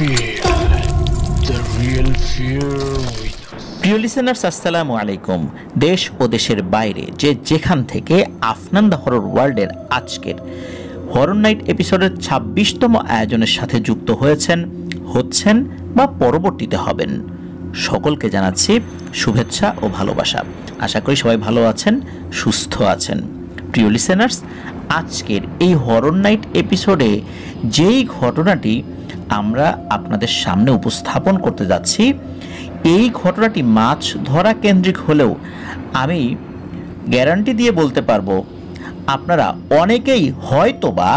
Feel the real fear with us. প্রিয় listeners, আসসালামু আলাইকুম। দেশ ও দেশের বাইরে যে যেখান থেকে আফনান দ্য হরর ওয়ার্ল্ডের আজকের হরর নাইট এপিসোডের ২৬তম আয়োজনের সাথে যুক্ত হচ্ছেন বা পরবর্তীতে হবেন, সকলকে জানাচ্ছি শুভেচ্ছা ও ভালোবাসা। আশা করি সবাই ভালো আছেন, সুস্থ আছেন। প্রিয় লিসেনার্স, আজকের এই হরর নাইট এপিসোডে যেই ঘটনাটি আমরা আপনাদের সামনে উপস্থাপন করতে যাচ্ছি, এই ঘটনাটি মাছ ধরা কেন্দ্রিক হলেও আমি গ্যারান্টি দিয়ে বলতে পারবো আপনারা অনেকেই হয়তোবা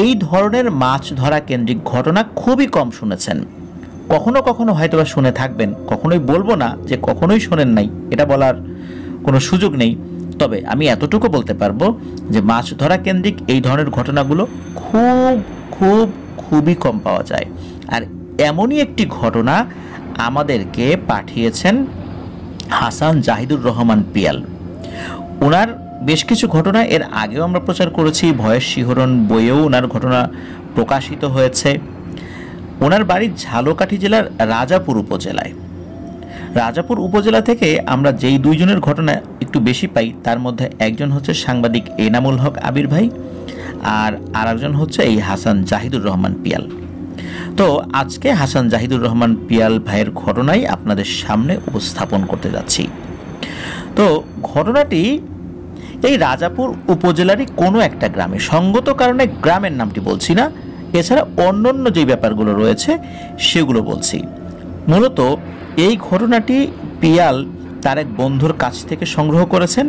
এই ধরনের মাছ ধরা কেন্দ্রিক ঘটনা খুবই কম শুনেছেন। কখনো কখনো হয়তোবা শুনে থাকবেন, কখনোই বলবো না যে কখনোই শোনেন নাই, এটা বলার কোনো সুযোগ নেই। তবে আমি এতটুকু বলতে পারবো যে মাছ ধরা কেন্দ্রিক এই ধরনের ঘটনাগুলো খুবই কম পাওয়া যায়। আর এমনই একটি ঘটনা আমাদেরকে পাঠিয়েছেন হাসান জাহিদুর রহমান পিয়াল। ওনার বেশ কিছু ঘটনা এর আগেও আমরা প্রচার করেছি, ভয়ের শিহরণ বইয়েও ওনার ঘটনা প্রকাশিত হয়েছে। ওনার বাড়ি ঝালকাঠি জেলার রাজাপুর উপজেলায়। রাজাপুর উপজেলা থেকে আমরা যেই দুইজনের ঘটনা একটু বেশি পাই, তার মধ্যে একজন হচ্ছে সাংবাদিক এনামুল হক আবির ভাই, আর আরেকজন হচ্ছে এই হাসান জাহিদুর রহমান পিয়াল। তো আজকে হাসান জাহিদুর রহমান পিয়াল ভাইয়ের ঘটনাই আপনাদের সামনে উপস্থাপন করতে যাচ্ছি। তো ঘটনাটি এই রাজাপুর উপজেলারই কোনো একটা গ্রামে, সঙ্গত কারণে গ্রামের নামটি বলছি না, এছাড়া অন্যান্য যে ব্যাপারগুলো রয়েছে সেগুলো বলছি। মূলত এই ঘটনাটি পিয়াল তার এক বন্ধুর কাছ থেকে সংগ্রহ করেছেন।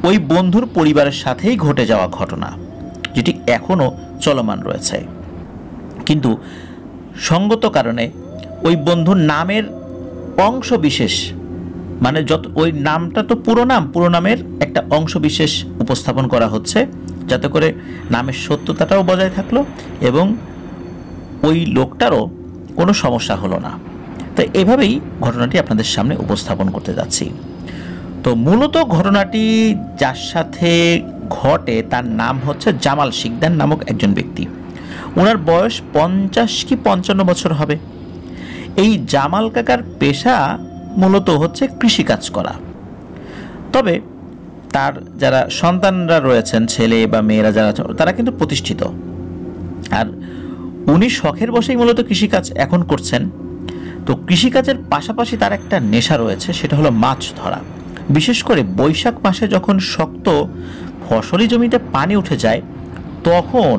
ওই বন্ধুর পরিবারের সাথেই ঘটে যাওয়া ঘটনা, যেটি এখনও চলমান রয়েছে। কিন্তু সঙ্গত কারণে ওই বন্ধুর নামের অংশ বিশেষ, মানে ওই নামটা তো পুরো নামের একটা অংশ বিশেষ উপস্থাপন করা হচ্ছে, যাতে করে নামের সত্যতাটাও বজায় থাকলো এবং ওই লোকটারও কোনো সমস্যা হলো না। তো এভাবেই ঘটনাটি আপনাদের সামনে উপস্থাপন করতে যাচ্ছি। তো মূলত ঘটনাটি যার সাথে ঘটে তার নাম হচ্ছে জামাল শিকদার নামক একজন ব্যক্তি। ওনার বয়স ৫০ কি ৫৫ বছর হবে। এই জামাল কাকার পেশা মূলত হচ্ছে কৃষিকাজ করা। তবে তার যারা সন্তানরা রয়েছেন, ছেলে বা মেয়েরা যারা, তারা কিন্তু প্রতিষ্ঠিত। আর উনি শখের বসেই মূলত কৃষিকাজ এখন করছেন। তো কৃষিকাজের পাশাপাশি তার একটা নেশা রয়েছে, সেটা হলো মাছ ধরা। বিশেষ করে বৈশাখ মাসে যখন শক্ত ফসলি জমিতে পানি উঠে যায়, তখন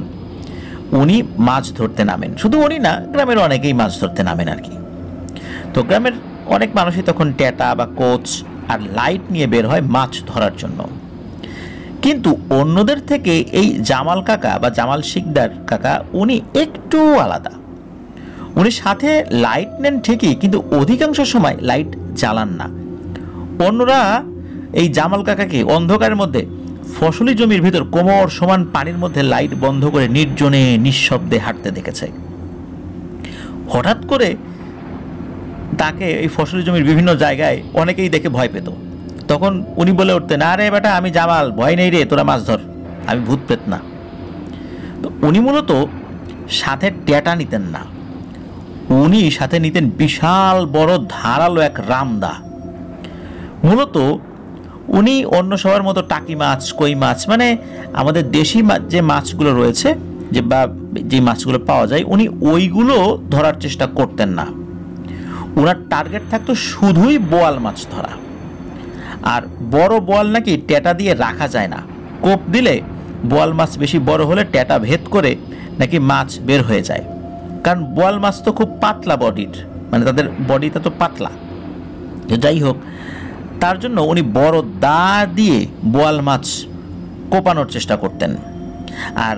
উনি মাছ ধরতে নামেন। শুধু উনি না, গ্রামের অনেকেই মাছ ধরতে নামেন আর কি। তো গ্রামের অনেক মানুষই তখন ট্যাটা বা কোচ আর লাইট নিয়ে বের হয় মাছ ধরার জন্য। কিন্তু অন্যদের থেকে এই জামাল কাকা বা জামাল শিকদার কাকা উনি একটু আলাদা। উনি সাথে লাইট নেন ঠিকই, কিন্তু অধিকাংশ সময় লাইট জ্বালান না। অন্যরা এই জামাল কাকাকে অন্ধকারের মধ্যে ফসলি জমির ভিতর কোমর সমান পানির মধ্যে লাইট বন্ধ করে নির্জনে নিঃশব্দে হাঁটতে দেখেছে। হঠাৎ করে তাকে এই ফসলি জমির বিভিন্ন জায়গায় অনেকেই দেখে ভয় পেত। তখন উনি বলে উঠতেন, আরে বেটা, আমি জামাল, ভয় নেই রে, তোরা মাছ ধর, আমি ভূত প্রেত না। তো উনি মূলত সাথে ট্যাটা নিতেন না, উনি সাথে নিতেন বিশাল বড় ধারালো এক রামদা। মূলত উনি অন্য সবার মতো টাকি মাছ, কই মাছ, মানে আমাদের দেশি যে মাছগুলো রয়েছে, যে মাছগুলো পাওয়া যায়, উনি ওইগুলো ধরার চেষ্টা করতেন না। ওনার টার্গেট থাকতো শুধুই বোয়াল মাছ ধরা। আর বড় বোয়াল নাকি ট্যাটা দিয়ে রাখা যায় না, কোপ দিলে বোয়াল মাছ বেশি বড় হলে ট্যাটা ভেদ করে নাকি মাছ বের হয়ে যায়। কারণ বোয়াল মাছ তো খুব পাতলা বডির, মানে তাদের বডিটা তো পাতলা। যাই হোক, তার জন্য উনি বড় দা দিয়ে বোয়াল মাছ কোপানোর চেষ্টা করতেন। আর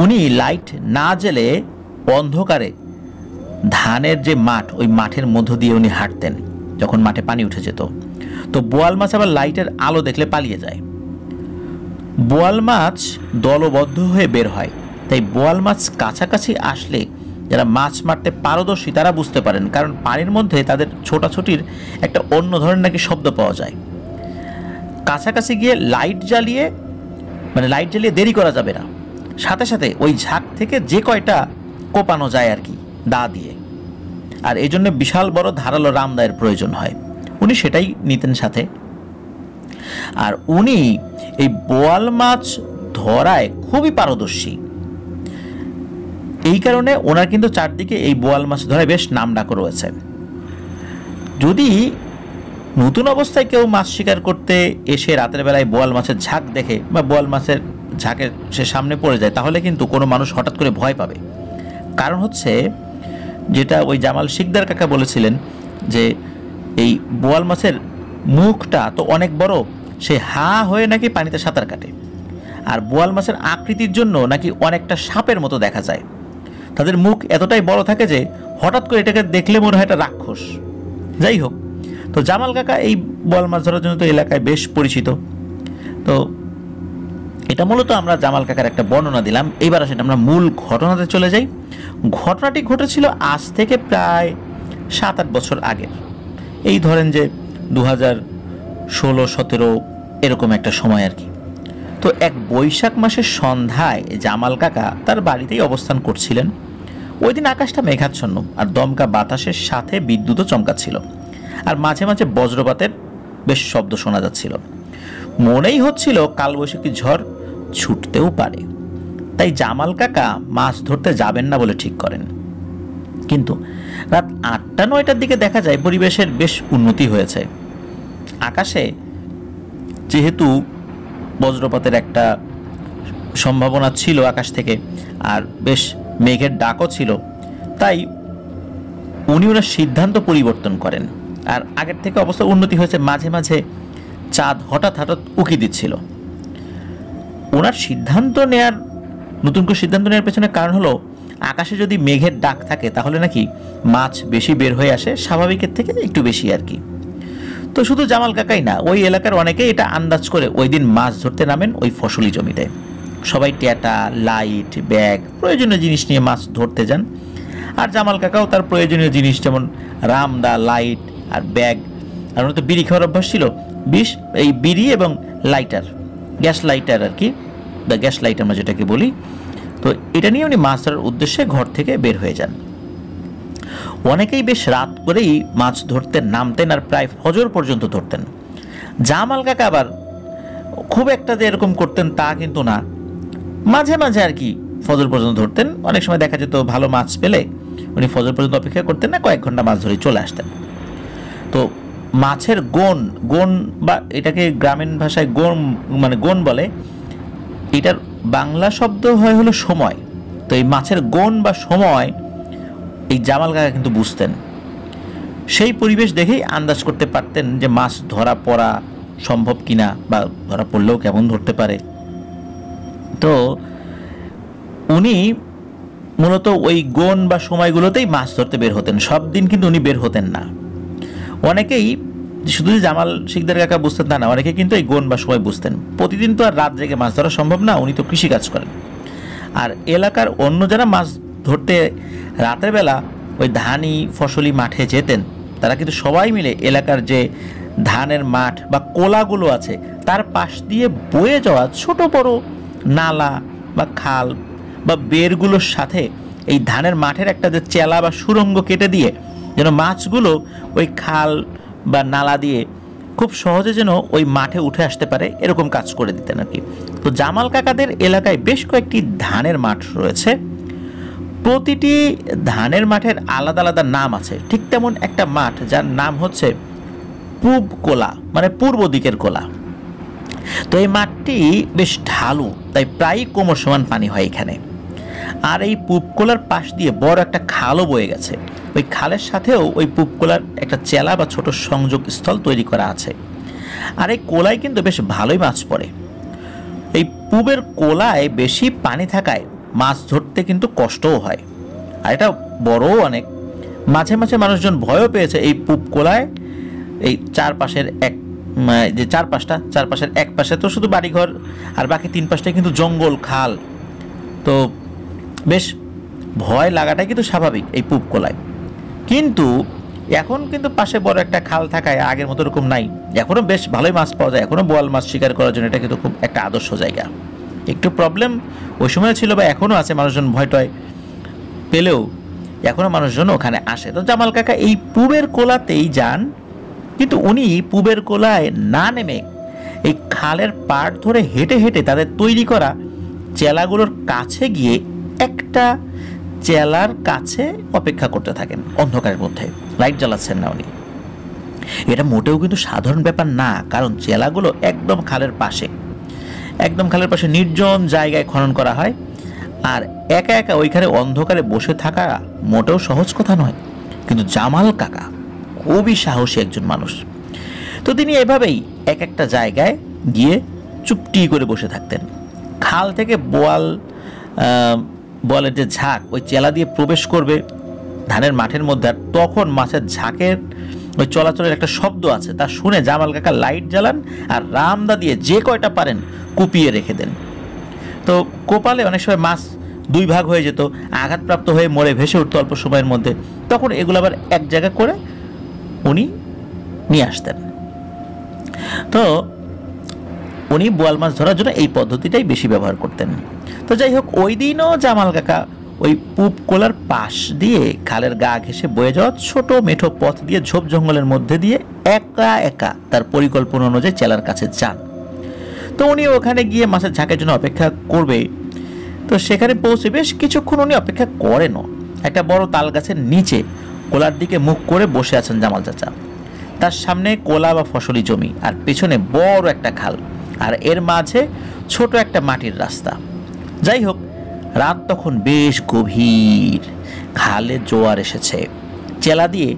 উনি লাইট না জ্বেলে অন্ধকারে ধানের যে মাঠ, ওই মাঠের মধ্য দিয়ে উনি হাঁটতেন যখন মাঠে পানি উঠে যেত। তো বোয়াল মাছ আবার লাইটের আলো দেখলে পালিয়ে যায়। বোয়াল মাছ দলবদ্ধ হয়ে বের হয়, তাই বোয়াল মাছ কাছাকাছি আসলে যারা মাছ মারতে পারদর্শী তারা বুঝতে পারেন, কারণ পানির মধ্যে তাদের ছোটাছুটির একটা অন্য ধরনের নাকি শব্দ পাওয়া যায়। কাছাকাছি গিয়ে লাইট জ্বালিয়ে দেরি করা যাবে না, সাথে সাথে ওই ঝাঁক থেকে যে কয়টা কোপানো যায় আর কি, দা দিয়ে, আর এই জন্য বিশাল বড় ধারালো রামদায়ের প্রয়োজন হয়। উনি সেটাই নিতেন সাথে। আর উনি এই বোয়াল মাছ ধরায় খুবই পারদর্শী। এই কারণে ওনার কিন্তু চারদিকে এই বোয়াল মাছ ধরায় বেশ নাম ডাক রয়েছে। যদি নতুন অবস্থায় কেউ মাছ শিকার করতে এসে রাতের বেলায় বোয়াল মাছের ঝাঁক দেখে বা বোয়াল মাছের ঝাঁকের সে সামনে পড়ে যায়, তাহলে কিন্তু কোনো মানুষ হঠাৎ করে ভয় পাবে। কারণ হচ্ছে, যেটা ওই জামাল শিকদার কাকা বলেছিলেন, যে এই বোয়াল মাছের মুখটা তো অনেক বড়, সে হা হয়ে নাকি পানিতে সাঁতার কাটে। আর বোয়াল মাছের আকৃতির জন্য নাকি অনেকটা সাপের মতো দেখা যায়। তাদের মুখ এতটাই বড় থাকে যে হঠাৎ করে এটাকে দেখলে মনে হয় এটা রাক্ষস। যাই হোক, তো জামাল কাকা এই বোয়াল মাছ ধরার জন্য তো এলাকায় বেশ পরিচিত। তো এটা মূলত আমরা জামাল কাকার একটা বর্ণনা দিলাম। এইবার আসলে আমরা মূল ঘটনাতে চলে যাই। ঘটনাটি ঘটেছিল আজ থেকে প্রায় 7-8 বছর আগের। এই ধরেন যে 2016-17 এরকম একটা সময় আর কি। তো এক বৈশাখ মাসের সন্ধ্যায় জামাল কাকা তার বাড়িতেই অবস্থান করছিলেন। ওই দিন আকাশটা মেঘাচ্ছন্ন, আর দমকা বাতাসের সাথে বিদ্যুৎও চমকাচ্ছিল, আর মাঝে মাঝে বজ্রপাতের বেশ শব্দ শোনা যাচ্ছিল। মনেই হচ্ছিল কালবৈশাখী ঝড় ছুটতেও পারে। তাই জামাল কাকা মাছ ধরতে যাবেন না বলে ঠিক করেন। কিন্তু রাত 8টা-9টার দিকে দেখা যায় পরিবেশের বেশ উন্নতি হয়েছে। আকাশে যেহেতু বজ্রপাতের একটা সম্ভাবনা ছিল আকাশ থেকে, আর বেশ মেঘের ডাকও ছিল, তাই উনি ওনার সিদ্ধান্ত পরিবর্তন করেন। আর আগের থেকে অবস্থা উন্নতি হয়েছে, মাঝে মাঝে চাঁদ হঠাৎ হঠাৎ উকি দিচ্ছিল। ওনার নতুন করে সিদ্ধান্ত নেওয়ার পেছনে কারণ হলো, আকাশে যদি মেঘের ডাক থাকে তাহলে নাকি মাছ বেশি বের হয়ে আসে, স্বাভাবিকের থেকে একটু বেশি আর কি। তো শুধু জামাল কাকাই না, ওই এলাকার অনেকেই এটা আন্দাজ করে ওই দিন মাছ ধরতে নামেন ওই ফসলি জমিতে। সবাই ট্যাটা, লাইট, ব্যাগ, প্রয়োজনীয় জিনিস নিয়ে মাছ ধরতে যান। আর জামাল কাকাও তার প্রয়োজনীয় জিনিস যেমন রামদা, লাইট আর ব্যাগ, আর ওনার তো বিড়ি খাওয়ার অভ্যাস ছিল, এই বিড়ি এবং লাইটার, গ্যাস লাইটার আর কি, দ্য গ্যাস লাইট আমরা যেটাকে বলি। তো এটা নিয়ে উনি মাছ ধরার উদ্দেশ্যে ঘর থেকে বের হয়ে যান। অনেকেই বেশ রাত করেই মাছ ধরতে নামতেন, আর প্রায় ফজর পর্যন্ত ধরতেন। জামাল কাকা আবার খুব একটা যে এরকম করতেন তা কিন্তু না, মাঝে মাঝে আর কি ফজর পর্যন্ত ধরতেন। অনেক সময় দেখা যেত ভালো মাছ পেলে উনি ফজর পর্যন্ত অপেক্ষা করতেন না, কয়েক ঘন্টা মাছ ধরে চলে আসতেন। তো মাছের গোন বা এটাকে গ্রামীণ ভাষায় গোন বলে, এটার বাংলা শব্দ হলো সময়। তো এই মাছের গোন বা সময় এই জামাল কাকা কিন্তু বুঝতেন। সেই পরিবেশ দেখেই আন্দাজ করতে পারতেন যে মাছ ধরা পড়া সম্ভব কিনা, বা ধরা পড়লেও কেমন ধরতে পারে। তো উনি মূলত ওই গোন বা সময়গুলোতেই মাছ ধরতে বের হতেন। সব দিন কিন্তু উনি বের হতেন না। অনেকেই শুধু জামাল শিকদার কাকা বুঝতেন তা না, অনেকে কিন্তু এই গোন বা সময় বুঝতেন। প্রতিদিন তো আর রাত জেগে মাছ ধরা সম্ভব না, উনি তো কৃষিকাজ করেন। আর এলাকার অন্য যারা মাছ ধরতে রাতের বেলা ওই ধানি ফসলি মাঠে যেতেন, তারা কিন্তু সবাই মিলে এলাকার যে ধানের মাঠ বা কোলাগুলো আছে তার পাশ দিয়ে বয়ে যাওয়া ছোট বড় নালা বা খাল বা বেরগুলোর সাথে এই ধানের মাঠের একটা যে চেলা বা সুড়ঙ্গ কেটে দিয়ে যেন মাছগুলো ওই খাল বা নালা দিয়ে খুব সহজে যেন ওই মাঠে উঠে আসতে পারে, এরকম কাজ করে দিতেন আর কি। তো জামাল কাকাদের এলাকায় বেশ কয়েকটি ধানের মাঠ রয়েছে। প্রতিটি ধানের মাঠের আলাদা আলাদা নাম আছে। ঠিক তেমন একটা মাঠ যার নাম হচ্ছে পূব কোলা, মানে পূর্ব দিকের কোলা। তো এই মাঠটি বেশ ঢালু, তাই প্রায় কোমর সমান পানি হয় এখানে। আর এই পূবকোলার পাশ দিয়ে বড় একটা খালও বয়ে গেছে। ওই খালের সাথেও ওই পূবকোলার একটা চেলা বা ছোট সংযোগ স্থল তৈরি করা আছে। আর এই কোলায় কিন্তু বেশ ভালোই মাছ পড়ে। এই পূবের কোলায় বেশি পানি থাকায় মাছ ধরতে কিন্তু কষ্টও হয়, আর এটা বড়ও অনেক। মাঝে মাঝে মানুষজন ভয়ও পেয়েছে এই পূব কোলায়। এই চারপাশের এক পাশে তো শুধু বাড়িঘর, আর বাকি 3 পাশটায় কিন্তু জঙ্গল, খাল। তো বেশ ভয় লাগাটাই কিন্তু স্বাভাবিক এই পূব কোলায়। কিন্তু এখন কিন্তু পাশে বড় একটা খাল থাকায় আগের মতো এরকম নাই। এখনও বেশ ভালোই মাছ পাওয়া যায়, এখনও বোয়াল মাছ শিকার করার জন্য এটা কিন্তু খুব একটা আদর্শ জায়গা। একটু প্রবলেম ওই সময় ছিল বা এখনও আছে, মানুষজন ভয় টয় পেলেও এখনো মানুষজন ওখানে আসে। তো জামাল কাকা এই পুবের কোলাতেই যান, কিন্তু উনি পুবের কোলায় না নেমে এই খালের পাড় ধরে হেঁটে হেঁটে তাদের তৈরি করা চেলাগুলোর কাছে গিয়ে একটা চেলার কাছে অপেক্ষা করতে থাকেন অন্ধকারের মধ্যে। লাইট জ্বালাচ্ছেন না উনি। এটা মোটেও কিন্তু সাধারণ ব্যাপার না, কারণ চেলাগুলো একদম খালের পাশে নির্জন জায়গায় খনন করা হয়। আর একা একা ওইখানে অন্ধকারে বসে থাকা মোটেও সহজ কথা নয়। কিন্তু জামাল কাকা খুবই সাহসী একজন মানুষ। তো তিনি এভাবেই এক একটা জায়গায় গিয়ে চুপটি করে বসে থাকতেন। খাল থেকে বোয়ালের যে ঝাঁক ওই চেলা দিয়ে প্রবেশ করবে ধানের মাঠের মধ্যে, আর তখন মাছের ঝাঁকের ওই চলাচলের একটা শব্দ আছে, তা শুনে জামাল কাকা লাইট জ্বালান আর রামদা দিয়ে যে কয়টা পারেন কুপিয়ে রেখে দেন। তো কোপালে অনেক সময় মাছ দুই ভাগ হয়ে যেত, আঘাতপ্রাপ্ত হয়ে মরে ভেসে উঠতো অল্প সময়ের মধ্যে। তখন এগুলো আবার এক জায়গা করে উনি নিয়ে আসতেন। তো উনি বোয়াল মাছ ধরার জন্য এই পদ্ধতিটাই বেশি ব্যবহার করতেন। তো যাই হোক, ওই দিনও জামাল কাকা ওই পুব কোলার পাশ দিয়ে খালের গা ঘেঁষে বয়ে যাওয়া ছোট মেঠো পথ দিয়ে ঝোপ জঙ্গলের মধ্যে দিয়ে একা একা তার পরিকল্পনা অনুযায়ী চেলার কাছে যান। তো উনি ওখানে গিয়ে মাছের ঝাঁকের জন্য অপেক্ষা করবে। তো সেখানে পৌঁছে বেশ কিছুক্ষণ উনি অপেক্ষা করেনও। একটা বড় তাল গাছের নিচে কোলার দিকে মুখ করে বসে আছেন জামাল চাচা। তার সামনে কোলা বা ফসলি জমি, আর পেছনে বড় একটা খাল, আর এর মাঝে ছোট একটা মাটির রাস্তা। যাই হোক, রাত তখন বেশ গভীর, খালে জোয়ার এসেছে, চেলা দিয়ে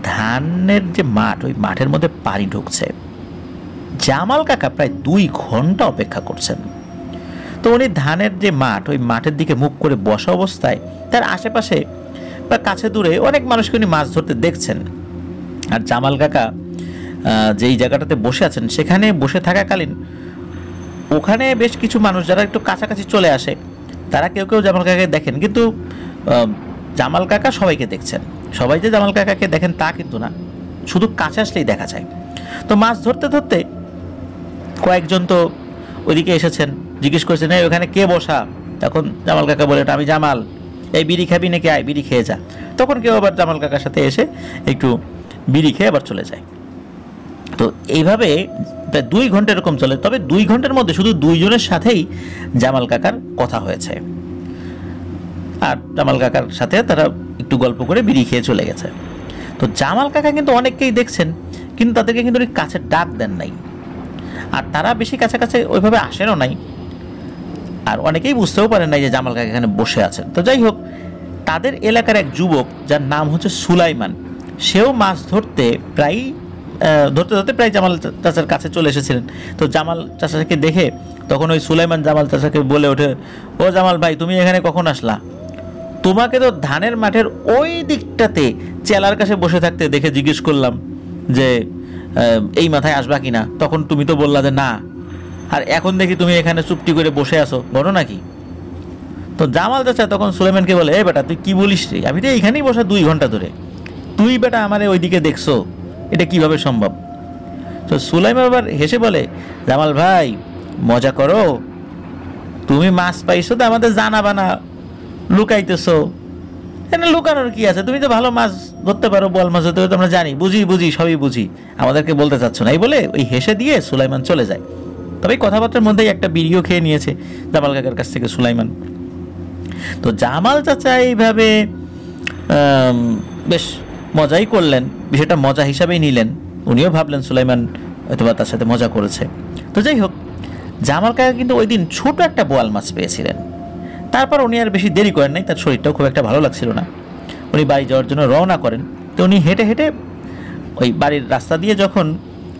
ধানের যে মাঠ ওই মাঠের মধ্যে পানি ঢুকছে। জামাল কাকা প্রায় 2 ঘন্টা অপেক্ষা করছেন। তো উনি ধানের যে মাঠ ওই মাঠের দিকে মুখ করে বসা অবস্থায় তার আশেপাশে বা কাছে দূরে অনেক মানুষকে উনি মাছ ধরতে দেখছেন। আর জামাল কাকা যেই জায়গাটাতে বসে আছেন সেখানে বসে থাকাকালীন ওখানে বেশ কিছু মানুষ যারা একটু কাছাকাছি চলে আসে, তারা কেউ কেউ জামাল কাকাকে দেখেন, কিন্তু জামাল কাকা সবাইকে দেখছেন। সবাই যে জামাল কাকাকে দেখেন তা কিন্তু না, শুধু কাছে আসলেই দেখা যায়। তো মাছ ধরতে ধরতে কয়েকজন তো ওইদিকে এসেছেন, জিজ্ঞেস করছেন এই ওখানে কে বসা। তখন জামাল কাকা বলে আমি জামাল, এই বিড়ি খাবি নাকি, আয় বিড়ি খেয়ে যা। তখন কেউ আবার জামাল কাকার সাথে এসে একটু বিড়ি খেয়ে আবার চলে যায়। তো এইভাবে প্রায় 2 ঘন্টা এরকম চলে। তবে 2 ঘন্টার মধ্যে শুধু 2 জনের সাথেই জামাল কাকার কথা হয়েছে, আর জামাল কাকার সাথে তারা একটু গল্প করে বিড়ি খেয়ে চলে গেছে। তো জামাল কাকা কিন্তু অনেককেই দেখছেন, কিন্তু তাদেরকে কিন্তু কাছে ডাক দেন নাই, আর তারা বেশি কাছাকাছি ওইভাবে আসেনও নাই, আর অনেকেই বুঝতেও পারেন নাই যে জামাল কাকা এখানে বসে আছেন। তো যাই হোক, তাদের এলাকার এক যুবক যার নাম হচ্ছে সুলাইমান, সেও মাছ ধরতে প্রায় জামাল চাচার কাছে চলে এসেছিলেন। তো জামাল চাচাকে দেখে তখন ওই সুলাইমান জামাল চাচাকে বলে ওঠে, ও জামাল ভাই, তুমি এখানে কখন আসলা? তোমাকে তো ধানের মাঠের ওই দিকটাতে চেলার কাছে বসে থাকতে দেখে জিজ্ঞেস করলাম যে এই মাথায় আসবা কিনা, তখন তুমি তো বললা যে না, আর এখন দেখি তুমি এখানে চুপটি করে বসে আছো, বলো নাকি? তো জামাল চাচা তখন সুলাইমানকে বলে, এ বেটা তুই কি বলিস রে, আমি তো এইখানেই বসা 2 ঘন্টা ধরে, তুই বেটা আমারে ওইদিকে দেখছো, এটা কিভাবে সম্ভব? তো সুলাইমান আবার হেসে বলে, জামাল ভাই মজা করো, তুমি মাছ পাইছো তো আমাদের জানাবা না, লুকাইতেছো। এখানে লুকানোর কি আছে, তুমি তো ভালো মাছ ধরতে পারো, বল মাছ ধরতে তো আমরা জানি, বুঝি সবই বুঝি, আমাদেরকে বলতে চাচ্ছ না। এই বলে ওই হেসে দিয়ে সুলাইমান চলে যায়। তবে কথাবার্তার মধ্যেই একটা বিড়িও খেয়ে নিয়েছে জামাল কাকার কাছ থেকে সুলাইমান। তো জামাল চাচা এইভাবে বেশ মজাই করলেন, বিষয়টা মজা হিসাবেই নিলেন। উনিও ভাবলেন সুলাইমান হয়তোবা তার সাথে মজা করেছে। তো যাই হোক, জামাল কাকা কিন্তু ওই দিন ছোট একটা বোয়াল মাছ পেয়েছিলেন। তারপর উনি আর বেশি দেরি করেন নাই, তার শরীরটাও খুব একটা ভালো লাগছিল না। উনি বাড়ি যাওয়ার জন্য রওনা করেন। তো উনি হেঁটে হেঁটে ওই বাড়ির রাস্তা দিয়ে যখন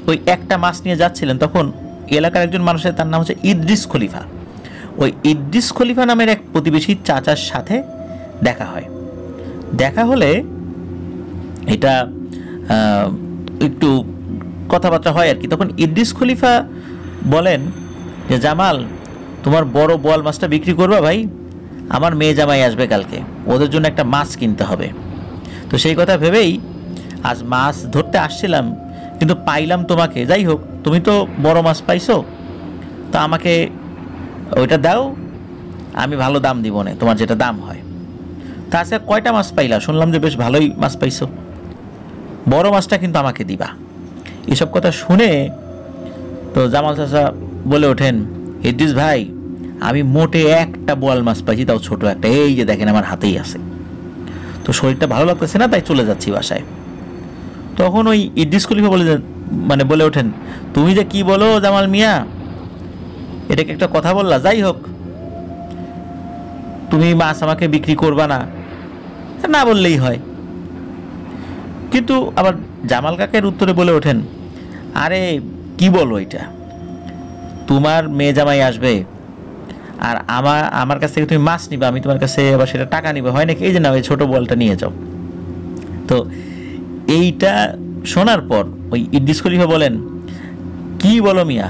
ওই একটা মাছ নিয়ে যাচ্ছিলেন, তখন এলাকার একজন মানুষের, তার নাম হচ্ছে ইদ্রিস খলিফা, ওই ইদ্রিস খলিফা নামের এক প্রতিবেশী চাচার সাথে দেখা হয়। দেখা হলে এটা একটু কথাবার্তা হয় আর কি। তখন ইদ্রিস খলিফা বলেন যে, জামাল তোমার বড় বোয়াল মাছটা বিক্রি করবা ভাই, আমার মেয়ে জামাই আসবে কালকে, ওদের জন্য একটা মাছ কিনতে হবে। তো সেই কথা ভেবেই আজ মাছ ধরতে আসছিলাম, কিন্তু পাইলাম তোমাকে। যাই হোক, তুমি তো বড় মাছ পাইছো, তো আমাকে ওইটা দাও, আমি ভালো দাম দিব না, তোমার যেটা দাম হয়। তা আজকে কয়টা মাছ পাইলা? শুনলাম যে বেশ ভালোই মাছ পাইছো, বড় মাছটা কিন্তু আমাকে দিবা। এসব কথা শুনে তো জামাল চাচা বলে ওঠেন, ইদ্রিস ভাই, আমি মোটে একটা বোয়াল মাছ পাইছি, তাও ছোট একটা, এই যে দেখেন আমার হাতেই আছে। তো শরীরটা ভালো লাগতেছে না, তাই চলে যাচ্ছি বাসায়। তখন ওই ইদ্রিস খলিফা বলে ওঠেন, তুমি যে কি বলো জামাল মিয়া, এটাকে একটা কথা বললা? যাই হোক, তুমি মাছ আমাকে বিক্রি করবা না, না বললেই হয়। কিন্তু আবার জামাল কাকের উত্তরে বলে ওঠেন, আরে কি বলো এটা, তোমার মেয়ে জামাই আসবে আর আমার কাছ থেকে তুমি মাছ নিবে, আমি তোমার কাছে আবার সেটা টাকা নিবে, হয় নাকি? এই যে না, ওই ছোটো বলটা নিয়ে যাও। তো এইটা শোনার পর ওই ইদ্রিস খলিফা বলেন, কি বলো মিয়া,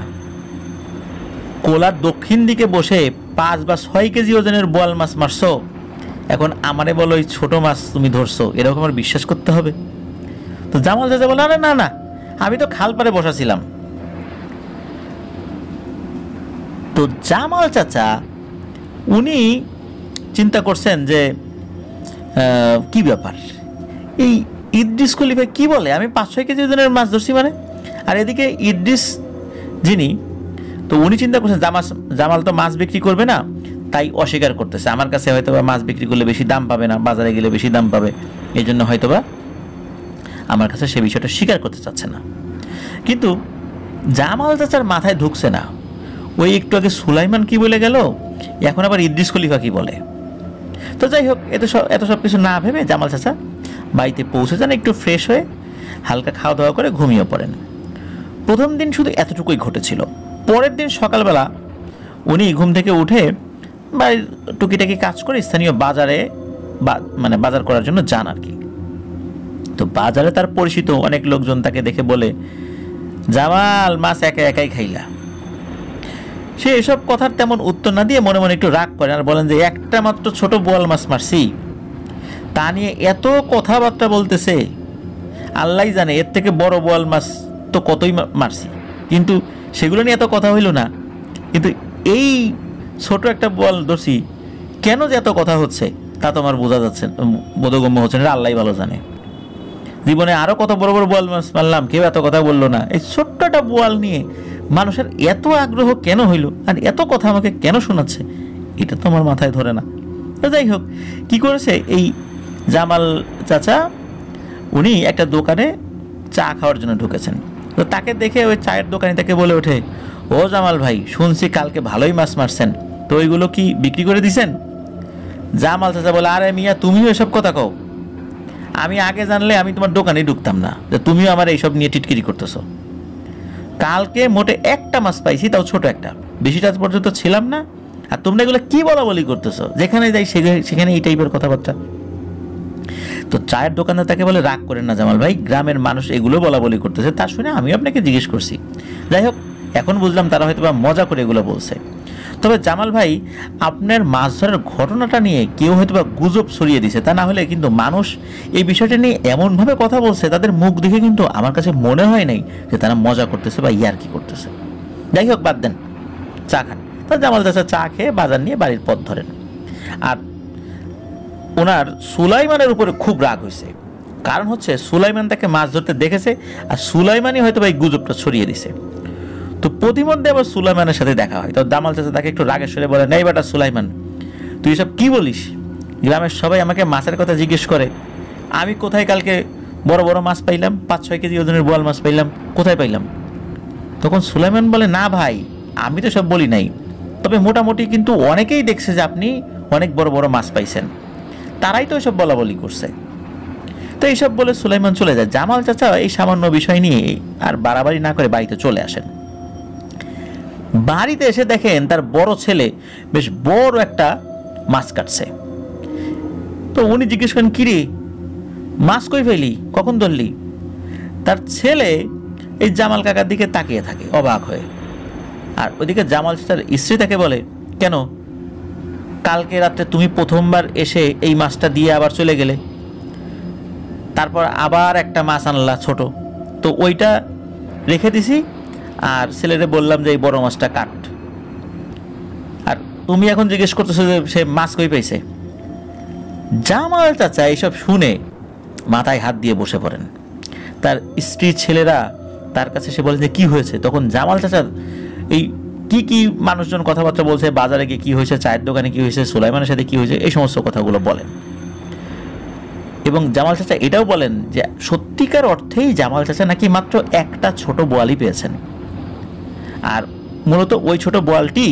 কোলার দক্ষিণ দিকে বসে 5 বা 6 কেজি ওজনের বোয়াল মাছ মারছো, এখন আমারে বলো ওই ছোটো মাছ তুমি ধরছো, এরকম আমার বিশ্বাস করতে হবে? তো জামাল চাচা বলে, আরে না না, আমি তো খাল পাড়ে বসাছিলাম। তো জামাল চাচা উনি চিন্তা করছেন যে কি ব্যাপার, এই ইদ্রিস খলিফা কি বলে, আমি 5-6 কেজি ওজনের মাছ ধরছি মানে। আর এদিকে ইদ্রিস যিনি, তো উনি চিন্তা করছেন জামাল তো মাছ বিক্রি করবে না, তাই অস্বীকার করতেছে, আমার কাছে হয়তো বা মাছ বিক্রি করলে বেশি দাম পাবে না, বাজারে গেলে বেশি দাম পাবে, এই জন্য হয়তো বা আমার কাছে সে বিষয়টা স্বীকার করতে চাচ্ছে না। কিন্তু জামাল চাচার মাথায় ঢুকছে না, ওই একটু আগে সুলাইমান কি বলে গেল, এখন আবার ইদ্রিস খলিফা কি বলে। তো যাই হোক, এত সব কিছু না ভেবে জামাল চাচা বাড়িতে পৌঁছে যান, একটু ফ্রেশ হয়ে হালকা খাওয়া দাওয়া করে ঘুমিয়ে পড়েন। প্রথম দিন শুধু এতটুকুই ঘটেছিল। পরের দিন সকালবেলা উনি ঘুম থেকে উঠে বাড়ির টুকিটাকি কাজ করে স্থানীয় বাজারে বাজার করার জন্য যান আর কি। তো বাজারে তার পরিচিত অনেক লোকজন তাকে দেখে বলে, জামাল, মাছ একা একাই খাইলা। সে এসব কথার তেমন উত্তর না দিয়ে মনে মনে একটু রাগ করেন আর বলেন যে একটা মাত্র ছোট বোয়াল মাছ মারছি, তা নিয়ে এত কথাবার্তা বলতেছে, আল্লাহ জানে এর থেকে বড় বোয়াল মাছ তো কতই মারছি, কিন্তু সেগুলো নিয়ে এত কথা হইল না, কিন্তু এই ছোট একটা বোয়াল ধরছি, কেন যে এত কথা হচ্ছে তা তো আমার বোঝা যাচ্ছে, বোধগম্য হচ্ছে না, আল্লাহ ভালো জানে। জীবনে আরও কত বড় বড় বোয়াল মাছ মারলাম, কেউ এত কথা বললো না, এই ছোট্ট একটা বোয়াল নিয়ে মানুষের এত আগ্রহ কেন হইল আর এত কথা আমাকে কেন শোনাচ্ছে, এটা তো আমার মাথায় ধরে না। তো যাই হোক, কী করেছে এই জামাল চাচা, উনি একটা দোকানে চা খাওয়ার জন্য ঢুকেছেন। তো তাকে দেখে ওই চায়ের দোকানি তাকে বলে ওঠে, ও জামাল ভাই, শুনছি কালকে ভালোই মাছ মারছেন, তো ওইগুলো কি বিক্রি করে দিছেন? জামাল চাচা বলে, আরে মিয়া, তুমিও এসব কথা কও, আমি আগে জানলে আমি তোমার দোকানেই ঢুকতাম না, যে তুমিও আমার এইসব নিয়ে টিটকিরি করতেছো। কালকে মোটে একটা মাছ পাইছি, তাও ছোট একটা, বেশিটা পর্যন্ত ছিলাম না, আর তোমরা এগুলো কি বলা বলি করতেছো, যেখানে যাই সেখানে এই টাইপের কথাবার্তা। তো চায়ের দোকানে তাকে বলে, রাগ করেন না জামাল ভাই, গ্রামের মানুষ এগুলো বলা বলি করতেছে, তা শুনে আমি আপনাকে জিজ্ঞেস করছি। যাই হোক, এখন বুঝলাম তারা হয়তো বা মজা করে এগুলো বলছে। তবে জামাল ভাই, আপনার মাছ ধরার ঘটনাটা নিয়ে কেউ হয়তো বা গুজব ছড়িয়ে দিছে, তা না হলে কিন্তু মানুষ এই বিষয়টা নিয়ে এমনভাবে কথা বলছে, তাদের মুখ দেখে কিন্তু আমার কাছে মনে হয় নাই যে তারা মজা করতেছে বা ইয়ার্কি করতেছে। যাই হোক, বাদ দেন, চা খান। তা জামাল চাচা চা খেয়ে বাজার নিয়ে বাড়ির পথ ধরেন। আর ওনার সুলাইমানের উপরে খুব রাগ হয়েছে, কারণ হচ্ছে সুলাইমান তাকে মাছ ধরতে দেখেছে, আর সুলাইমানই হয়তো বা এই গুজবটা ছড়িয়ে দিছে। তো প্রতিমধ্যে আবার সুলাইমানের সাথে দেখা হয়। তো জামাল চাচা তাকে একটু রাগের সরে বলে, নেই বেটা সুলাইমান, তুই এসব কি বলিস? গ্রামের সবাই আমাকে মাছের কথা জিজ্ঞেস করে, আমি কোথায় কালকে বড় বড় মাছ পাইলাম, 5-6 কেজি ওজনের বোয়াল মাছ পাইলাম, কোথায় পাইলাম? তখন সুলাইমান বলে, না ভাই, আমি তো সব বলি নাই, তবে মোটামুটি কিন্তু অনেকেই দেখছে যে আপনি অনেক বড় বড় মাছ পাইছেন, তারাই তো এসব বলা বলি করছে। তো এইসব বলে সুলাইমান চলে যায়। জামাল চাচা এই সামান্য বিষয় নিয়ে আর বাড়াবাড়ি না করে বাড়িতে চলে আসেন। বাড়িতে এসে দেখেন তার বড় ছেলে বেশ বড় একটা মাছ কাটছে। তো উনি জিজ্ঞেস করেন, কিরে, মাছ কই ফেলি, কখন ধরলি? তার ছেলে এই জামাল কাকার দিকে তাকিয়ে থাকে অবাক হয়ে। আর ওইদিকে জামাল চাচার স্ত্রী তাকে বলে, কেন, কালকে রাত্রে তুমি প্রথমবার এসে এই মাছটা দিয়ে আবার চলে গেলে, তারপর আবার একটা মাছ আনলা ছোট, তো ওইটা রেখে দিছি, আর ছেলেরে বললাম যে এই বড় মাছটা কাট, আর তুমি এখন জিজ্ঞেস করতেছো যে সে মাছ কই পাইছে। জামাল চাচা এইসব শুনে মাথায় হাত দিয়ে বসে পড়েন। তার স্ত্রীর ছেলেরা তার কাছে এসে বলে যে কী হয়েছে। তখন জামাল চাচার এই কি মানুষজন কথাবার্তা বলছে, বাজারে গিয়ে কী হয়েছে, চায়ের দোকানে কী হয়েছে, সুলাইমানের সাথে কী হয়েছে, এই সমস্ত কথাগুলো বলেন। এবং জামাল চাচা এটাও বলেন যে সত্যিকার অর্থেই জামাল চাচা নাকি মাত্র একটা ছোট বোয়ালই পেয়েছেন, আর মূলত ওই ছোট বোয়ালটি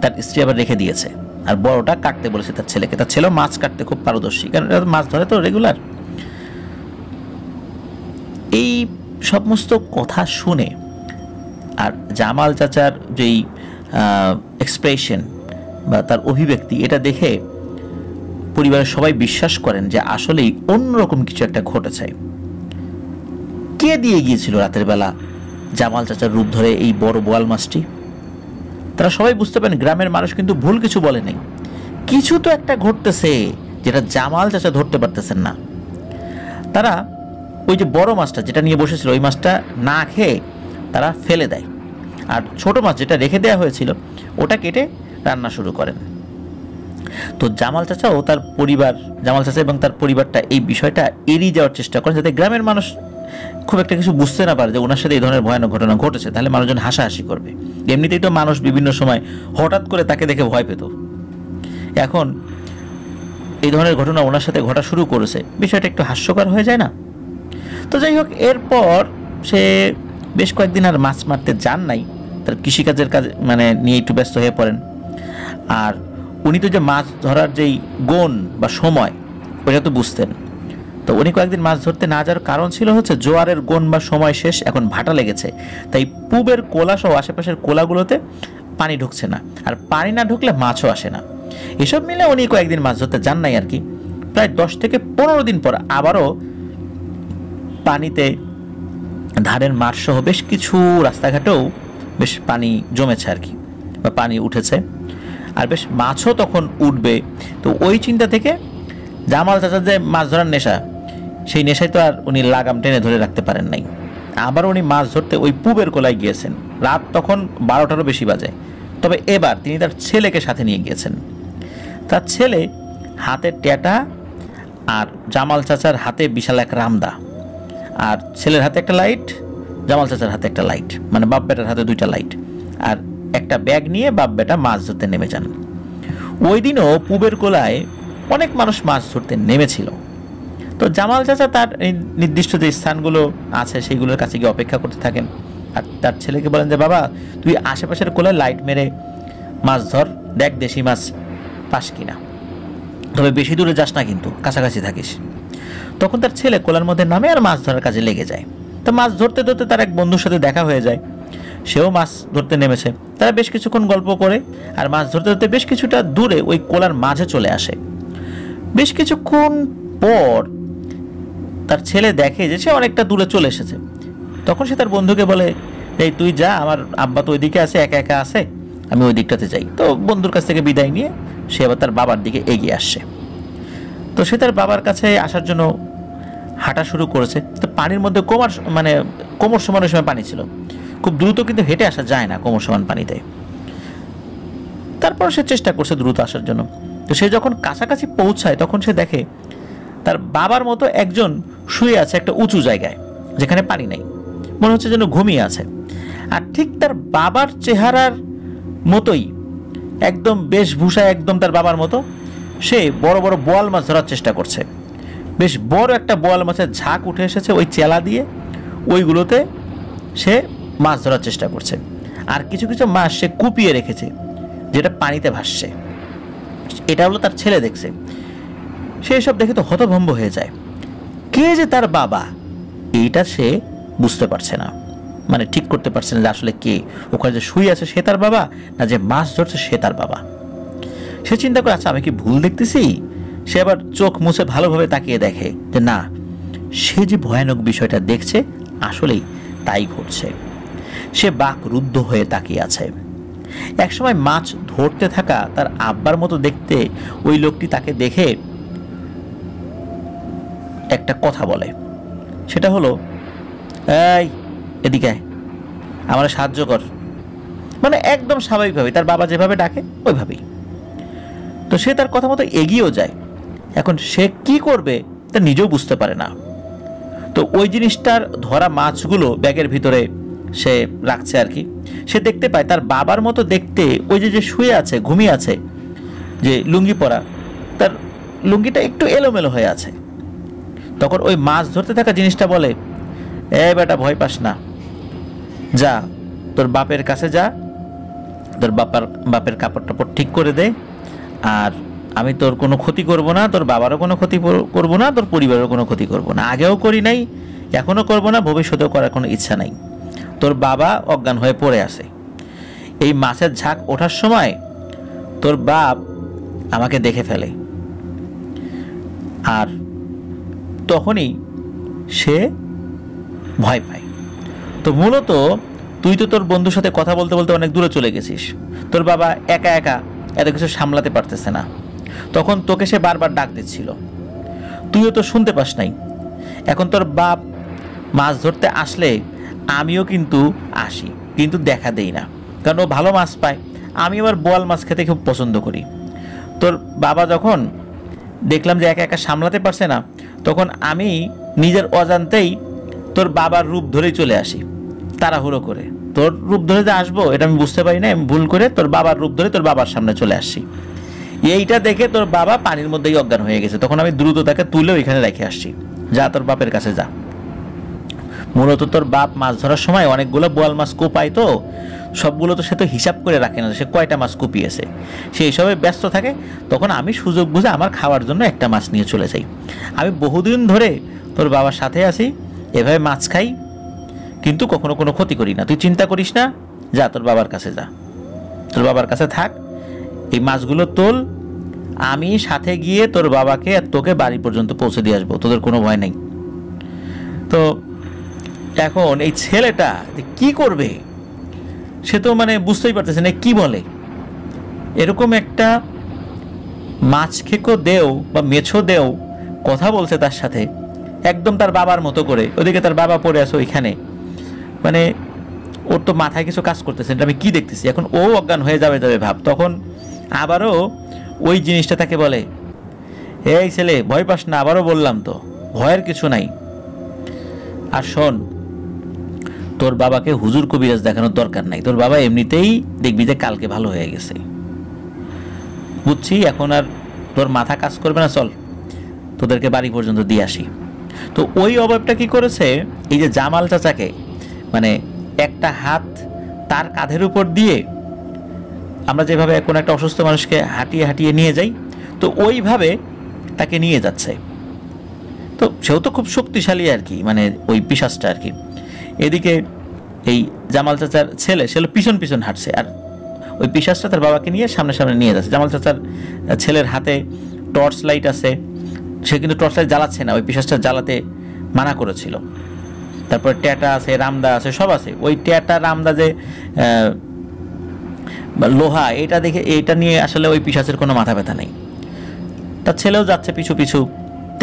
তার স্ত্রী আবার রেখে দিয়েছে, আর বড়টা কাটতে বলেছে তার ছেলেকে। তার ছেলেও মাছ কাটতে খুব পারদর্শী, কারণ মাছ ধরে তো রেগুলার। এই সমস্ত কথা শুনে আর জামাল চাচার যেই এক্সপ্রেশন বা তার অভিব্যক্তি, এটা দেখে পরিবারের সবাই বিশ্বাস করেন যে আসলেই অন্যরকম কিছু একটা ঘটেছে। কে দিয়ে গিয়েছিল রাতের বেলা জামাল চাচার রূপ ধরে এই বড় বোয়াল মাছটি? তারা সবাই বুঝতে পারেন গ্রামের মানুষ কিন্তু ভুল কিছু বলে নেই, কিছু তো একটা ঘটতেছে যেটা জামাল চাচা ধরতে পারতেছেন না। তারা ওই যে বড় মাছটা যেটা নিয়ে বসেছিল ওই মাছটা না খেয়ে তারা ফেলে দেয়, আর ছোট মাছ যেটা রেখে দেওয়া হয়েছিল ওটা কেটে রান্না শুরু করেন। তো জামাল চাচা ও তার পরিবার, জামাল চাচা এবং তার পরিবারটা এই বিষয়টা এড়িয়ে যাওয়ার চেষ্টা করেন, যাতে গ্রামের মানুষ খুব একটা কিছু বুঝতে না পারে যে ওনার সাথে এই ধরনের ভয়ানক ঘটনা ঘটেছে, তাহলে মানুষজন হাসাহাসি করবে। এমনিতেই তো মানুষ বিভিন্ন সময় হঠাৎ করে তাকে দেখে ভয় পেত, এখন এই ধরনের ঘটনা ওনার সাথে ঘটা শুরু করেছে, বিষয়টা একটু হাস্যকর হয়ে যায় না? তো যাই হোক, এরপর সে বেশ কয়েকদিন আর মাছ মারতে যান নাই, তার কৃষিকাজের কাজ নিয়ে একটু ব্যস্ত হয়ে পড়েন। আর উনি তো যে মাছ ধরার যেই গুণ বা সময় ওটা তো বুঝতেন, তো উনি কয়েকদিন মাছ ধরতে না যাওয়ার কারণ ছিল হচ্ছে জোয়ারের গুণ বা সময় শেষ, এখন ভাটা লেগেছে, তাই পূবের কোলা সহ আশেপাশের কোলাগুলোতে পানি ঢুকছে না, আর পানি না ঢুকলে মাছও আসে না। এসব মিলে উনি কয়েকদিন মাছ ধরতে যান নাই আর কি। প্রায় 10 থেকে 15 দিন পর আবারও পানিতে ধানের মাঠ সহ বেশ কিছু রাস্তাঘাটেও বেশ পানি জমেছে আর কি, বা পানি উঠেছে, আর বেশ মাছও তখন উঠবে। তো ওই চিন্তা থেকে জামাল চাচার যে মাছ ধরার নেশা, সেই নেশায় তো আর উনি লাগাম টেনে ধরে রাখতে পারেন নাই। আবার উনি মাছ ধরতে ওই পূবের কোলায় গিয়েছেন। রাত তখন 12টারও বেশি বাজে, তবে এবার তিনি তার ছেলেকে সাথে নিয়ে গিয়েছেন। তার ছেলে হাতে ট্যাটা, আর জামাল চাচার হাতে বিশাল এক রামদা, আর ছেলের হাতে একটা লাইট, জামাল চাচার হাতে একটা লাইট, বাপ বেটার হাতে 2টা লাইট, আর একটা ব্যাগ নিয়ে বাপ বেটা মাছ ধরতে নেমে যান। ওই দিনও পূবের কোলায় অনেক মানুষ মাছ ধরতে নেমেছিল। তো জামাল চাচা তার এই নির্দিষ্ট যে স্থানগুলো আছে সেইগুলোর কাছে গিয়ে অপেক্ষা করতে থাকেন, আর তার ছেলেকে বলেন যে বাবা, তুই আশেপাশের কোলায় লাইট মেরে মাছ ধর, দেখ দেশি মাছ পাস কিনা, তবে বেশি দূরে যাস না, কিন্তু কাছাকাছি থাকিস। তখন তার ছেলে কোলার মধ্যে নামে আর মাছ ধরার কাজে লেগে যায়। তো মাছ ধরতে ধরতে তার এক বন্ধুর সাথে দেখা হয়ে যায়, সেও মাছ ধরতে নেমেছে। তারা বেশ কিছুক্ষণ গল্প করে, আর মাছ ধরতে ধরতে বেশ কিছুটা দূরে ওই কোলার মাঝে চলে আসে। বেশ কিছুক্ষণ পর তার ছেলে দেখে যে সে অনেকটা দূরে চলে এসেছে। তখন সে তার বন্ধুকে বলে, এই তুই যা, আমার আব্বা তো ওইদিকে আছে, একা একা আছে, আমি ওই দিকটাতে যাই। তো বন্ধুর কাছ থেকে বিদায় নিয়ে সে আবার তার বাবার দিকে এগিয়ে আসছে। তো সে তার বাবার কাছে আসার জন্য হাঁটা শুরু করেছে। তো পানির মধ্যে কোমর সমানের সময় পানি ছিল, খুব দ্রুত কিন্তু হেঁটে আসা যায় না কোমর সমান পানিতে। তারপর সে চেষ্টা করছে দ্রুত আসার জন্য। তো সে যখন কাছাকাছি পৌঁছায় তখন সে দেখে তার বাবার মতো একজন শুয়ে আছে একটা উঁচু জায়গায়, যেখানে পানি নেই, মনে হচ্ছে যেন ঘুমিয়ে আছে। আর ঠিক তার বাবার চেহারার মতোই, একদম বেশভূষা একদম তার বাবার মতো, সে বড় বড় বোয়াল মাছ ধরার চেষ্টা করছে। বেশ বড় একটা বোয়াল মাছের ঝাঁক উঠে এসেছে ওই চেলা দিয়ে, ওইগুলোতে সে মাছ ধরার চেষ্টা করছে। আর কিছু কিছু মাছ সে কুপিয়ে রেখেছে, যেটা পানিতে ভাসছে। এটা হলো তার ছেলে দেখছে। সে এসব দেখে তো হতভম্ব হয়ে যায়। কে যে তার বাবা এইটা সে বুঝতে পারছে না, ঠিক করতে পারছে না যে আসলে কে ওখানে যে শুয়ে আছে সে তার বাবা, না যে মাছ ধরছে সে তার বাবা। সে চিন্তা করে, আচ্ছা আমি কি ভুল দেখতেছি? সে আবার চোখ মুছে ভালোভাবে তাকিয়ে দেখে যে না, সে যে ভয়ানক বিষয়টা দেখছে আসলেই তাই ঘটছে। সে বাকরুদ্ধ হয়ে তাকিয়ে আছে। একসময় মাছ ধরতে থাকা তার আব্বার মতো দেখতে ওই লোকটি তাকে দেখে একটা কথা বলে, সেটা হলো, এই এদিকে আমার সাহায্য কর। একদম স্বাভাবিকভাবে তার বাবা যেভাবে ডাকে ওইভাবেই। তো সে তার কথা মতো এগিয়েও যায়, এখন সে কি করবে তা নিজেও বুঝতে পারে না। তো ওই জিনিসটার ধরা মাছগুলো ব্যাগের ভিতরে সে রাখছে আর কি। সে দেখতে পায় তার বাবার মতো দেখতে ওই যে শুয়ে আছে, ঘুমিয়ে আছে, যে লুঙ্গি পরা, তার লুঙ্গিটা একটু এলোমেলো হয়ে আছে। তখন ওই মাছ ধরতে থাকা জিনিসটা বলে, এ বেটা ভয় পাস না, যা তোর বাপের কাছে যা, তোর বাপের কাপড় টাপড় ঠিক করে দে, আর আমি তোর কোনো ক্ষতি করব না, তোর বাবারও কোনো ক্ষতি করব না, তোর পরিবারেরও কোনো ক্ষতি করব না, আগেও করি নাই, এখনও করব না, ভবিষ্যতেও করার কোনো ইচ্ছা নাই। তোর বাবা অজ্ঞান হয়ে পড়ে আছে, এই মাছের ঝাঁক ওঠার সময় তোর বাপ আমাকে দেখে ফেলে, আর তখনই সে ভয় পায়। তো মূলত তুই তো তোর বন্ধুর সাথে কথা বলতে বলতে অনেক দূরে চলে গেছিস, তোর বাবা একা একা এত কিছু সামলাতে পারতেছে না, তখন তোকে সে বারবার ডাক দিচ্ছিল, তুইও তো শুনতে পাস নাই। এখন তোর বাপ মাছ ধরতে আসলে আমিও কিন্তু আসি, কিন্তু দেখা দেই না, কারণ ও ভালো মাছ পায়, আমি আবার বোয়াল মাছ খেতে খুব পছন্দ করি। তোর বাবা যখন দেখলাম যে একা একা সামলাতে পারছে না, তখন আমি নিজের অজান্তেই তোর বাবার রূপ ধরেই চলে আসি, তাড়াহুড়ো করে। তোর রূপ ধরে যে আসবো এটা আমি বুঝতে পারি না, আমি ভুল করে তোর বাবার রূপ ধরে তোর বাবার সামনে চলে আসছি। এইটা দেখে তোর বাবা পানির মধ্যেই অজ্ঞান হয়ে গেছে, তখন আমি দ্রুত তাকে তুলে ওইখানে রেখে আসছি, যা তোর বাপের কাছে যা। মূলত তোর বাপ মাছ ধরার সময় অনেকগুলো বোয়াল মাছ কোপায়, তো সবগুলো তো সে তো হিসাব করে রাখে না সে কয়টা মাছ কুপিয়েছে, সে এইসবে ব্যস্ত থাকে। তখন আমি সুযোগ বুঝে আমার খাওয়ার জন্য একটা মাছ নিয়ে চলে যাই। আমি বহুদিন ধরে তোর বাবার সাথে আছি, এভাবে মাছ খাই, কিন্তু কখনো কোনো ক্ষতি করি না। তুই চিন্তা করিস না, যা তোর বাবার কাছে যা, তোর বাবার কাছে থাক, এই মাছগুলো তোল, আমি সাথে গিয়ে তোর বাবাকে আর তোকে বাড়ি পর্যন্ত পৌঁছে দিয়ে আসবো, তোদের কোনো ভয় নেই। তো এখন এই ছেলেটা কি করবে সে তো মানে বুঝতেই পারতেছে না কি বলে। এরকম একটা মাছ খেকো দেও বা মেছো দেও কথা বলছে তার সাথে একদম তার বাবার মতো করে, ওদিকে তার বাবা পড়ে আছে ওইখানে, মানে ওর তো মাথায় কিছু কাজ করতেছে, আমি কি দেখতেছি। এখন ও অজ্ঞান হয়ে যাবে ভাব, তখন আবারও ওই জিনিসটা তাকে বলে, এই ছেলে ভয় পাস না, আবারও বললাম তো ভয়ের কিছু নাই, আর শোন তোর বাবাকে হুজুর কবিরাজ দেখানোর দরকার নাই, তোর বাবা এমনিতেই দেখবি যে কালকে ভালো হয়ে গেছে, বুঝছি, এখন আর তোর মাথা কাজ করবে না, চল তোদেরকে বাড়ি পর্যন্ত দিয়ে আসি। তো ওই অভাবটা কি করেছে, এই যে জামাল চাচাকে মানে একটা হাত তার কাঁধের উপর দিয়ে আমরা যেভাবে কোনো একটা অসুস্থ মানুষকে হাঁটিয়ে হাঁটিয়ে নিয়ে যাই, তো ওইভাবে তাকে নিয়ে যাচ্ছে। তো সেও তো খুব শক্তিশালী আর কি, মানে ওই পিশাচটা আর কি। এদিকে এই জামাল চাচার ছেলে পিছন পিছন হাঁটছে, আর ওই পিশাচটা তার বাবাকে নিয়ে সামনে সামনে নিয়ে যাচ্ছে। জামাল চাচার ছেলের হাতে টর্চ লাইট আছে, সে কিন্তু টর্চ লাইট জ্বালাচ্ছে না, ওই পিশাচটা জ্বালাতে মানা করেছিল। তারপর ট্যাটা আছে, রামদা আছে, সব আছে। ওই ট্যাটা রামদা যে লোহা, এটা দেখে এইটা নিয়ে আসলে ওই পিশাচের কোনো মাথা ব্যথা নেই। তার ছেলেও যাচ্ছে পিছু পিছু।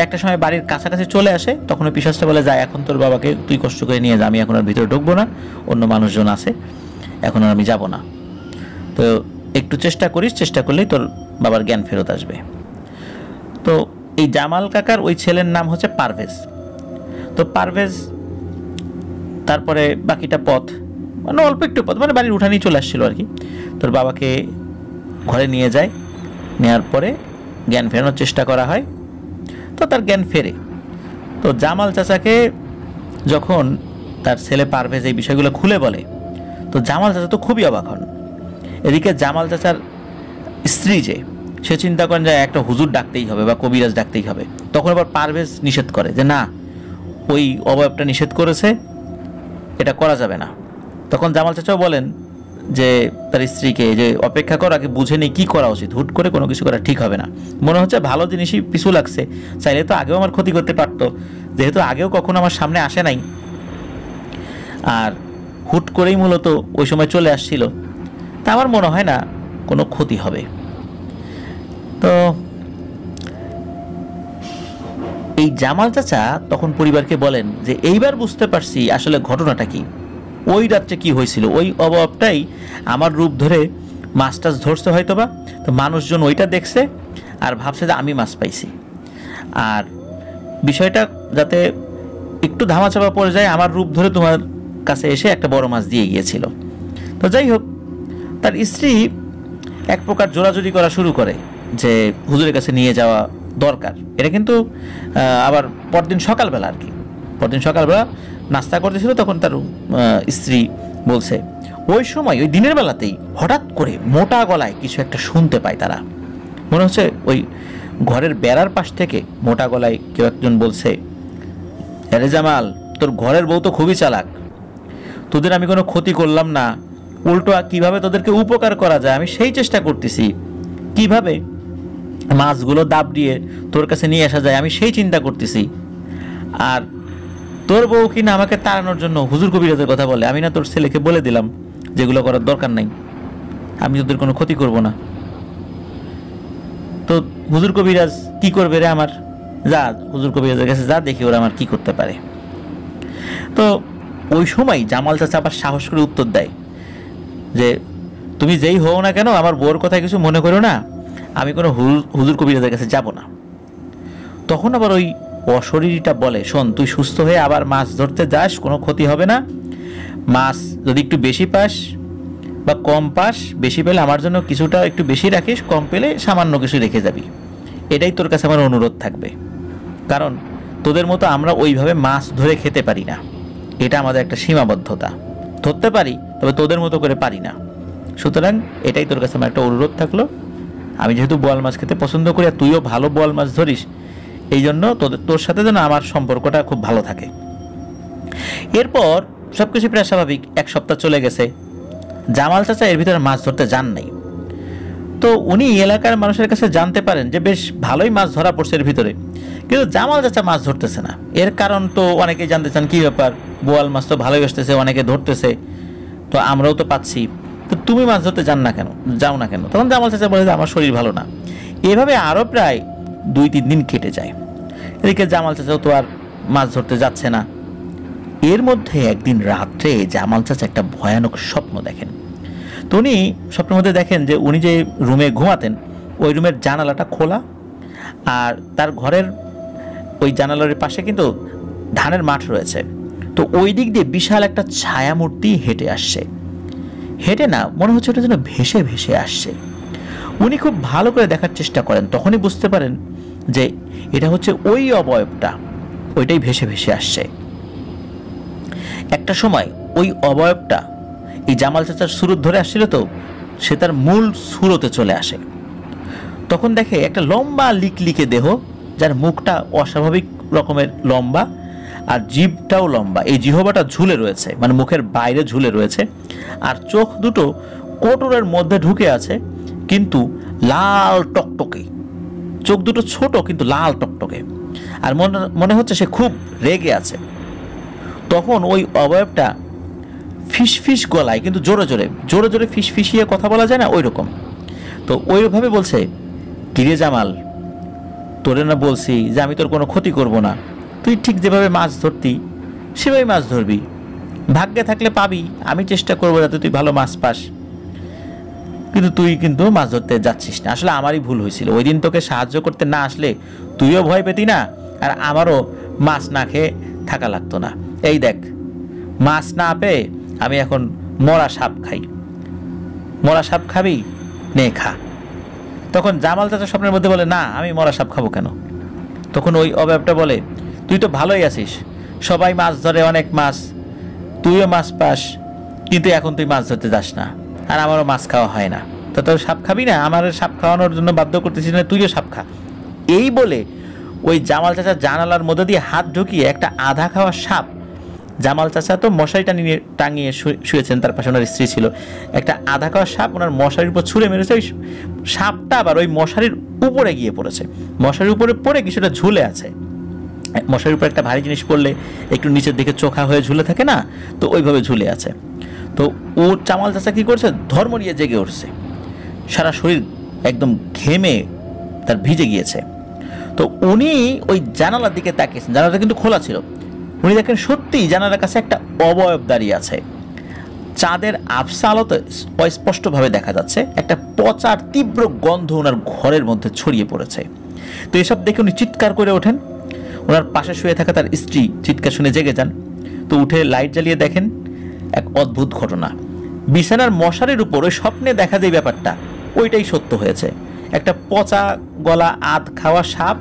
একটা সময় বাড়ির কাছাকাছি চলে আসে, তখন ওই পিশাচটা বলে, যায় এখন তোর বাবাকে তুই কষ্ট করে নিয়ে যা, আমি এখন আর ভিতরে ঢুকবো না, অন্য মানুষজন আছে, এখন আর আমি যাব না। তো একটু চেষ্টা করিস, চেষ্টা করলেই তোর বাবার জ্ঞান ফেরত আসবে। তো এই জামাল কাকার ওই ছেলের নাম হচ্ছে পারভেজ। তো পারভেজ তারপরে বাকিটা পথ মানে অল্প একটু পথ, মানে বাড়ির উঠানেই চলে আসছিল আর কি। তোর বাবাকে ঘরে নিয়ে যায়, নেওয়ার পরে জ্ঞান ফেরানোর চেষ্টা করা হয়, তো তার জ্ঞান ফেরে। তো জামাল চাচাকে যখন তার ছেলে পারভেজ এই বিষয়গুলো খুলে বলে, তো জামাল চাচা তো খুবই অবাক হন। এদিকে জামাল চাচার স্ত্রী যে, সে চিন্তা করেন যে একটা হুজুর ডাকতেই হবে বা কবিরাজ ডাকতেই হবে। তখন আবার পারভেজ নিষেধ করে যে না, ওই অবয়বটা নিষেধ করেছে, এটা করা যাবে না। তখন জামাল চাচাও বলেন যে তার স্ত্রীকে যে অপেক্ষা কর, আগে বুঝে নেই কী করা উচিত, হুট করে কোনো কিছু করা ঠিক হবে না। মনে হচ্ছে ভালো জিনিসই পিছু লাগছে, চাইলে তো আগেও আমার ক্ষতি করতে পারতো, যেহেতু আগেও কখনো আমার সামনে আসে নাই, আর হুট করেই মূলত ওই সময় চলে আসছিল, তা আমার মনে হয় না কোনো ক্ষতি হবে। তো এই জামাল চাচা তখন পরিবারকে বলেন যে এইবার বুঝতে পারছি আসলে ঘটনাটা কি, ওই রাত্রে কি হয়েছিল। ওই অভাবটাই আমার রূপ ধরে মাছ টাছ ধরছে হয়তোবা, তো মানুষজন ওইটা দেখছে আর ভাবছে যে আমি মাছ পাইছি। আর বিষয়টা যাতে একটু ধামাচাপা পড়ে যায়, আমার রূপ ধরে তোমার কাছে এসে একটা বড় মাছ দিয়ে গিয়েছিল। তো যাই হোক, তার স্ত্রী এক প্রকার জোরাজুরি করা শুরু করে যে হুজুরের কাছে নিয়ে যাওয়া দরকার। এটা কিন্তু আবার পরদিন সকালবেলা আর কি, পরদিন সকালবেলা নাস্তা করতেছিল, তখন তার স্ত্রী বলছে ওই সময় ওই দিনের বেলাতেই হঠাৎ করে মোটা গলায় কিছু একটা শুনতে পায় তারা। মনে হচ্ছে ওই ঘরের বেড়ার পাশ থেকে মোটা গলায় কেউ একজন বলছে, আরে জামাল, তোর ঘরের বউ তো খুবই চালাক, তোদের আমি কোনো ক্ষতি করলাম না, উল্টো কিভাবে তোদেরকে উপকার করা যায় আমি সেই চেষ্টা করতেছি, কিভাবে মাছগুলো দাব দিয়ে তোর কাছে নিয়ে আসা যায় আমি সেই চিন্তা করতেছি। আর তোর বউ কিনা আমাকে তাড়ানোর জন্য হুজুর কবিরাজের কথা বলে। আমি না তোর ছেলেকে বলে দিলাম যেগুলো করার দরকার নাই, আমি তোদের কোনো ক্ষতি করব না। তো হুজুর কবিরাজ কি করবে রে আমার, যা হুজুর কবিরাজের কাছে যা, দেখি ওরা আমার কি করতে পারে। তো ওই সময় জামাল চাচা আবার সাহস করে উত্তর দেয় যে তুমি যেই হও না কেন, আমার বউর কথা কিছু মনে করো না, আমি কোনো হুজুর কবিরাজের কাছে যাব না। তখন আবার ওই অশরীরীটা বলে, শোন, তুই সুস্থ হয়ে আবার মাছ ধরতে যাস, কোনো ক্ষতি হবে না। মাছ যদি একটু বেশি পাস বা কম পাস, বেশি পেলে আমার জন্য কিছুটা একটু বেশি রাখিস, কম পেলে সামান্য কিছু রেখে যাবি। এটাই তোর কাছে আমার অনুরোধ থাকবে, কারণ তোদের মতো আমরা ওইভাবে মাছ ধরে খেতে পারি না, এটা আমাদের একটা সীমাবদ্ধতা। ধরতে পারি, তবে তোদের মতো করে পারি না। সুতরাং এটাই তোর কাছে আমার একটা অনুরোধ থাকলো। আমি যেহেতু বোয়াল মাছ খেতে পছন্দ করি আর তুইও ভালো বোয়াল মাছ ধরিস, এই জন্য তোর সাথে যেন আমার সম্পর্কটা খুব ভালো থাকে। এরপর সব কিছু প্রায় স্বাভাবিক। এক সপ্তাহ চলে গেছে, জামাল চাচা এর ভিতরে মাছ ধরতে যান নাই। তো উনি এলাকার মানুষের কাছে জানতে পারেন যে বেশ ভালোই মাছ ধরা পড়ছে এর ভিতরে, কিন্তু জামাল চাচা মাছ ধরতেছে না। এর কারণ তো অনেকেই জানতে চান, কী ব্যাপার, বোয়াল মাছ তো ভালোই আসতেছে, অনেকে ধরতেছে, তো আমরাও তো পাচ্ছি, তো তুমি মাছ ধরতে যাও না কেন? তখন জামাল চাচা বলে যে আমার শরীর ভালো না। এভাবে আরও প্রায় 2-3 দিন কেটে যায়। এদিকে জামাল চাচাও তো আর মাছ ধরতে যাচ্ছে না। এর মধ্যে একদিন রাত্রে জামাল চাচা একটা ভয়ানক স্বপ্ন দেখেন। তো উনি স্বপ্নের মধ্যে দেখেন যে উনি যে রুমে ঘুমাতেন ওই রুমের জানালাটা খোলা, আর তার ঘরের ওই জানালার পাশে কিন্তু ধানের মাঠ রয়েছে। তো ওই দিক দিয়ে বিশাল একটা ছায়ামূর্তি হেঁটে আসছে। হেঁটে না, মনে হচ্ছে ওটা যেন ভেসে ভেসে আসছে। উনি খুব ভালো করে দেখার চেষ্টা করেন, তখনই বুঝতে পারেন যে এটা হচ্ছে ওই অবয়বটা, ওইটাই ভেসে ভেসে আসছে। একটা সময় ওই অবয়বটা এই জামাল চাচার সুরত ধরে আসছিল, তো সে তার মূল সুরতে চলে আসে। তখন দেখে একটা লম্বা লিকলিকে দেহ, যার মুখটা অস্বাভাবিক রকমের লম্বা আর জিভটাও লম্বা। এই জিহবাটা ঝুলে রয়েছে, মানে মুখের বাইরে ঝুলে রয়েছে, আর চোখ দুটো কোটরের মধ্যে ঢুকে আছে, কিন্তু লাল টকটকে। চোখ দুটো ছোট কিন্তু লাল টকটকে, আর মনে হচ্ছে সে খুব রেগে আছে। তখন ওই অবয়বটা ফিসফিস গলায়, কিন্তু জোরে জোরে ফিসফিসিয়ে কথা বলা যায় না, ওই রকম। তো ওইভাবে বলছে, কিরে জামাল, তোরে না বলছি যে আমি তোর কোনো ক্ষতি করব না, তুই ঠিক যেভাবে মাছ ধরতি সেভাবে মাছ ধরবি, ভাগ্যে থাকলে পাবি, আমি চেষ্টা করবো যাতে তুই ভালো মাছ পাস, কিন্তু তুই কিন্তু মাছ ধরতে যাচ্ছিস না। আসলে আমারই ভুল হয়েছিল, ওই দিন তোকে সাহায্য করতে না আসলে তুইও ভয় পেতি না, আর আমারও মাছ না খেয়ে থাকা লাগতো না। এই দেখ, মাছ না পেয়ে আমি এখন মরা সাপ খাই। মরা সাপ খাবি? নে খা। তখন জামাল চাচা স্বপ্নের মধ্যে বলে, না, আমি মরা সাপ খাবো কেন? তখন ওই অবয়বটা বলে, তুই তো ভালোই আছিস, সবাই মাছ ধরে, অনেক মাছ, তুইও মাছ পাস, কিন্তু এখন তুই মাছ ধরতে যাস না, আর আমারও মাছ খাওয়া হয় না, তো তোর সাপ খাবি না? আমার সাপ খাওয়ানোর জন্য বাধ্য করতেছিস না, তুইও সাপ খা। এই বলে ওই জামাল চাচা জানালার মধ্যে দিয়ে হাত ঢুকিয়ে একটা আধা খাওয়া সাপ, জামাল চাচা তো মশারিটা নিয়ে টাঙিয়ে শুয়েছেন, তার পাশে ওনার স্ত্রী ছিল, একটা আধা খাওয়া সাপ ওনার মশারির উপর ছুঁড়ে মেরেছে। ওই সাপটা আবার ওই মশারির উপরে গিয়ে পড়েছে, মশারির উপরে পড়ে কিছুটা ঝুলে আছে। মশারির উপর একটা ভারী জিনিস পড়লে একটু নিচের দিকে চোখা হয়ে ঝুলে থাকে না, তো ওইভাবে ঝুলে আছে। তো ও জামাল চাচা কী করছে, ধর্মরিয়ে জেগে উঠছে, সারা শরীর একদম ঘেমে তার ভিজে গিয়েছে। তো উনি ওই জানালার দিকে তাকিয়েছেন, জানালাটা কিন্তু খোলা ছিল। উনি দেখেন সত্যিই জানালার কাছে একটা অবয়ব দাঁড়িয়ে আছে। চাঁদের আবছা আলোতে অস্পষ্টভাবে দেখা যাচ্ছে একটা পচার তীব্র গন্ধ ওনার ঘরের মধ্যে ছড়িয়ে পড়েছে। তো এসব দেখে উনি চিৎকার করে ওঠেন। ওনার পাশে শুয়ে থাকা তার স্ত্রী চিৎকার শুনে জেগে যান। তো উঠে লাইট জ্বালিয়ে দেখেন এক অদ্ভুত ঘটনা, বিছানার মশারির উপর ওই স্বপ্নে দেখা যে ব্যাপারটা ওইটাই সত্য হয়েছে। একটা পচা গলা আধ খাওয়া সাপ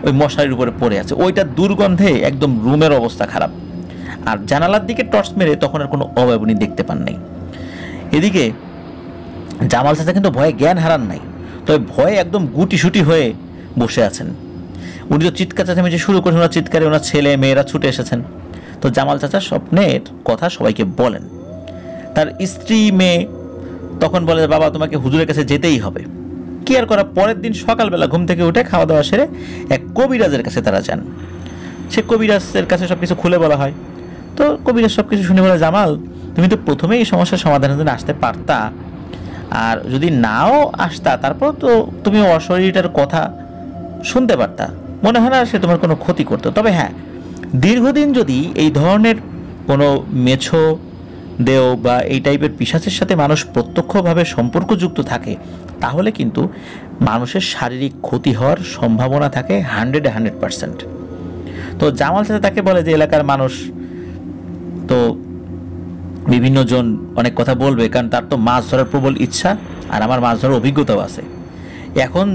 ওই মশারির উপরে পড়ে আছে। ওইটা দুর্গন্ধে একদম রুমের অবস্থা খারাপ। আর জানালার দিকে টর্চ মেরে তখন আর কোনো অভাব উনি দেখতে পান নাই। এদিকে জামাল চাচা কিন্তু ভয়ে জ্ঞান হারান নাই, তবে ভয়ে একদম গুটিসুটি হয়ে বসে আছেন। উনি তো চিৎকার চেঁচামেচি শুরু করেছেন, ওনার চিৎকারে ওনার ছেলে মেয়েরা ছুটে এসেছেন। তো জামাল চাচা স্বপ্নের কথা সবাইকে বলেন। তার স্ত্রী মেয়ে তখন বলে, বাবা তোমাকে হুজুরের কাছে যেতেই হবে। কি আর করা, পরের দিন সকালবেলা ঘুম থেকে উঠে খাওয়া দাওয়া সেরে এক কবিরাজের কাছে তারা যান। সে কবিরাজের কাছে সব কিছু খুলে বলা হয়। তো কবিরাজ সব কিছু শুনে বলে, জামাল তুমি তো প্রথমেই এই সমস্যার সমাধানের জন্য আসতে পারতা, আর যদি নাও আসতা তারপর তো তুমি অশরীরটার কথা শুনতে পারতা, মনে হয় না সে তোমার কোনো ক্ষতি করতো। তবে হ্যাঁ, দীর্ঘদিন যদি এই ধরনের কোনো মেছো দেও বা এই টাইপের পিশাচের সাথে মানুষ প্রত্যক্ষভাবে সম্পর্কযুক্ত থাকে, তাহলে কিন্তু মানুষের শারীরিক ক্ষতি হওয়ার সম্ভাবনা থাকে 100%। তো জামাল চাচা তাকে বলে যে এলাকার মানুষ তো বিভিন্ন জন অনেক কথা বলবে, কারণ তার তো মাছ ধরার প্রবল ইচ্ছা, আর আমার মাছ ধরার অভিজ্ঞতাও আছে। এখন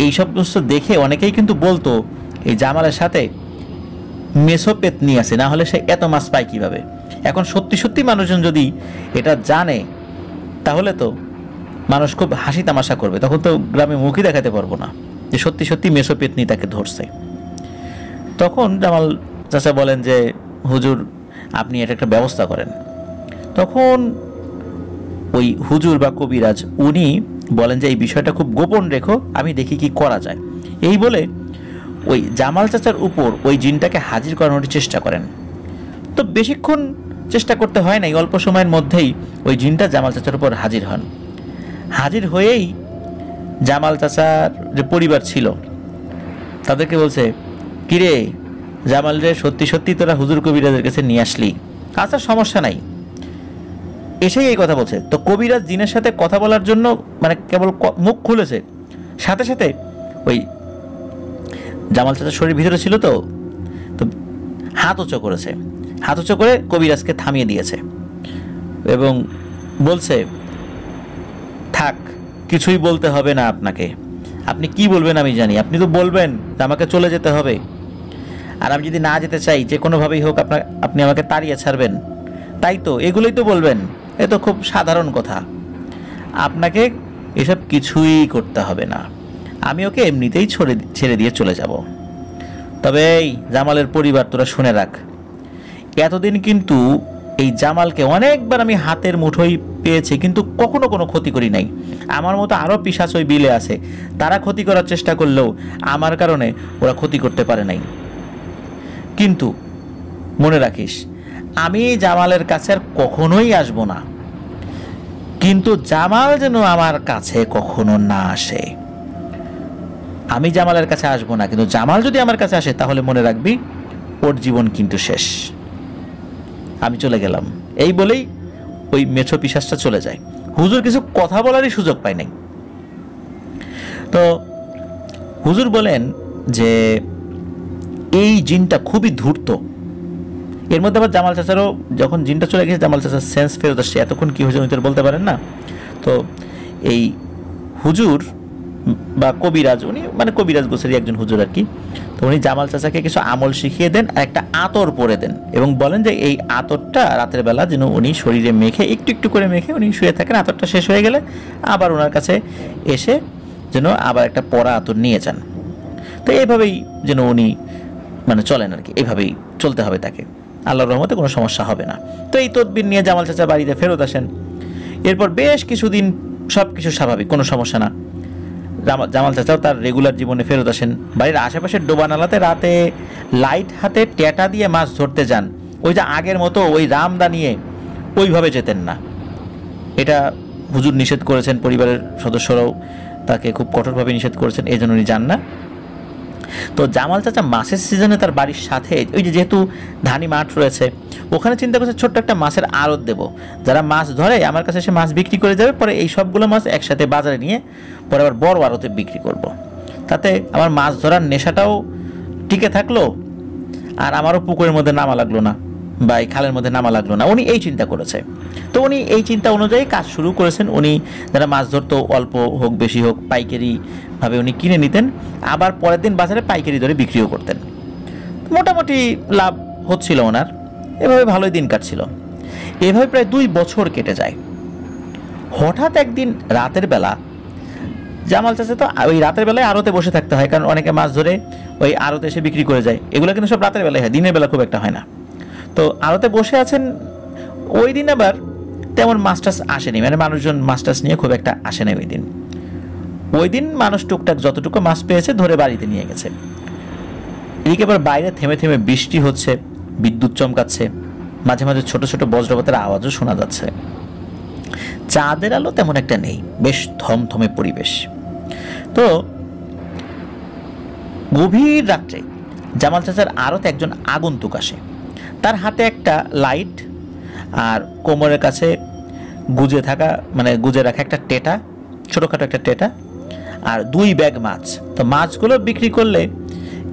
এই সব দেখে অনেকেই কিন্তু বলতো এই জামালের সাথে মেসোপেতনি আছে, না হলে সে এত মাছ পায় কিভাবে। এখন সত্যি সত্যি মানুষজন যদি এটা জানে তাহলে তো মানুষ খুব হাসি তামাশা করবে, তখন তো গ্রামে মুখই দেখাতে পারবো না যে সত্যি সত্যি মেসোপেতনি তাকে ধরছে। তখন জামাল চাচা বলেন যে হুজুর আপনি এটা একটা ব্যবস্থা করেন। তখন ওই হুজুর বা কবিরাজ উনি বলেন যে এই বিষয়টা খুব গোপন রেখো, আমি দেখি কি করা যায়। এই বলে ওই জামাল চাচার উপর ওই জিনটাকে হাজির করানোর চেষ্টা করেন। তো বেশিক্ষণ চেষ্টা করতে হয় নাই, অল্প সময়ের মধ্যেই ওই জিনটা জামাল চাচার উপর হাজির হন। হাজির হয়েই জামাল চাচার যে পরিবার ছিল তাদেরকে বলছে, কিরে জামাল রে, সত্যি সত্যি তোরা হুজুর কবিরাজের কাছে নিয়ে আসলি? আচ্ছা সমস্যা নাই, এসেই এই কথা বলছে। তো কবিরাজ জিনের সাথে কথা বলার জন্য মানে কেবল মুখ খুলেছে, সাথে সাথে ওই জামাল চাচার শরীর ভিতরে ছিল তো তো হাত উঁচু করেছে, হাত উঁচু করে কবিরাজকে থামিয়ে দিয়েছে এবং বলছে, থাক, কিছুই বলতে হবে না আপনাকে, আপনি কি বলবেন আমি জানি, আপনি তো বলবেন আমাকে চলে যেতে হবে, আর আমি যদি না যেতে চাই যে কোনোভাবেই হোক আপনি আমাকে তাড়িয়ে ছাড়বেন, তাই তো এগুলোই তো বলবেন। এ তো খুব সাধারণ কথা, আপনাকে এসব কিছুই করতে হবে না, আমি ওকে এমনিতেই ছেড়ে দিয়ে চলে যাব। তবে এই জামালের পরিবার তোরা শুনে রাখ, এতদিন কিন্তু এই জামালকে অনেকবার আমি হাতের মুঠোয় পেয়েছি, কিন্তু কখনো কোনো ক্ষতি করি নাই। আমার মতো আরও পিশাচ ওই বিলে আছে, তারা ক্ষতি করার চেষ্টা করলেও আমার কারণে ওরা ক্ষতি করতে পারে নাই। কিন্তু মনে রাখিস, আমি জামালের কাছে আর কখনোই আসবো না, কিন্তু জামাল যেন আমার কাছে কখনো না আসে। আমি জামালের কাছে আসবো না, কিন্তু জামাল যদি আমার কাছে আসে তাহলে মনে রাখবি ওর জীবন কিন্তু শেষ। আমি চলে গেলাম। এই বলেই ওই মেছো পিশাচটা চলে যায়। হুজুর কিছু কথা বলারই সুযোগ পায় নাই। তো হুজুর বলেন যে এই জিনটা খুবই ধূর্ত। এর মধ্যে আবার জামাল চাচারও যখন জিনটা চলে গেছে, জামাল চাচার সেন্স ফেরত আসছে। এতক্ষণ কি হয়েছে উনি তো বলতে পারেন না। তো এই হুজুর বা কবিরাজ, উনি মানে কবিরাজ গোছেরই একজন হুজুর আর কি, তো উনি জামাল চাচাকে কিছু আমল শিখিয়ে দেন আর একটা আতর পরে দেন এবং বলেন যে এই আতরটা রাতের বেলা যেন উনি শরীরে মেখে একটু একটু করে মেখে উনি শুয়ে থাকেন, আতরটা শেষ হয়ে গেলে আবার ওনার কাছে এসে যেন আবার একটা পরা আতর নিয়ে যান। তো এইভাবেই যেন উনি মানে চলেন আর কি, এইভাবেই চলতে হবে তাকে, আল্লাহর রহমতে কোনো সমস্যা হবে না। তো এই তদবির নিয়ে জামাল চাচা বাড়িতে ফেরত আসেন। এরপর বেশ কিছুদিন সব কিছু স্বাভাবিক, কোনো সমস্যা না। জামাল চাচাও তার রেগুলার জীবনে ফেরত আসেন। বাড়ির আশেপাশের ডোবানালাতে রাতে লাইট হাতে ট্যাটা দিয়ে মাছ ধরতে যান। ওই যে আগের মতো ওই রামদা নিয়ে ওইভাবে যেতেন না, এটা হুজুর নিষেধ করেছেন, পরিবারের সদস্যরাও তাকে খুব কঠোরভাবে নিষেধ করেছেন, এই জন্য উনি যান না। তো জামাল চাচা মাছের সিজনে তার বাড়ির সাথে ওই যে যেহেতু ধানি মাঠ রয়েছে, ওখানে চিন্তা করছে ছোট্ট একটা মাছের আড়ত দেব, যারা মাছ ধরে আমার কাছে এসে মাছ বিক্রি করে যাবে, পরে এই সবগুলো মাছ একসাথে বাজারে নিয়ে পরে আবার বড় আড়তে বিক্রি করব। তাতে আমার মাছ ধরার নেশাটাও টিকে থাকলো, আর আমারও পুকুরের মধ্যে নামা লাগলো না বা এই খালের মধ্যে নামা লাগলো না। উনি এই চিন্তা করেছে। তো উনি এই চিন্তা অনুযায়ী কাজ শুরু করেছেন। উনি যারা মাছ ধরতো, অল্প হোক বেশি হোক পাইকারিভাবে উনি কিনে নিতেন, আবার পরের দিন বাজারে পাইকারি দরে বিক্রিও করতেন। মোটামুটি লাভ হচ্ছিল ওনার, এভাবে ভালোই দিন কাটছিল। এভাবে প্রায় 2 বছর কেটে যায়। হঠাৎ একদিন রাতের বেলা জামাল চাচা তো ওই রাতের বেলায় আড়তে বসে থাকতে হয়, কারণ অনেকে মাছ ধরে ওই আড়তে এসে বিক্রি করে যায়। এগুলো কিন্তু সব রাতের বেলায় হয়, দিনের বেলা খুব একটা হয় না। তো আড়তে বসে আছেন। ওই দিন আবার তেমন মাছ টাছ আসেনি, মানে মানুষজন মাছ টাছ নিয়ে খুব একটা আসে না ওই দিন। ওই দিন মানুষ টুকটাক যতটুকু মাছ পেয়েছে ধরে বাড়িতে নিয়ে গেছে। এদিকে আবার বাইরে থেমে থেমে বৃষ্টি হচ্ছে, বিদ্যুৎ চমকাচ্ছে, মাঝে মাঝে ছোট ছোট বজ্রপাতের আওয়াজও শোনা যাচ্ছে। চাঁদের আলো তেমন একটা নেই, বেশ থমথমে পরিবেশ। তো গভীর রাত্রে জামাল চাচার আড়তে একজন আগন্তুক আসে। তার হাতে একটা লাইট আর কোমরের কাছে গুজে রাখা একটা টেটা, ছোটোখাটো একটা টেটা, আর 2 ব্যাগ মাছ। তো মাছগুলো বিক্রি করলে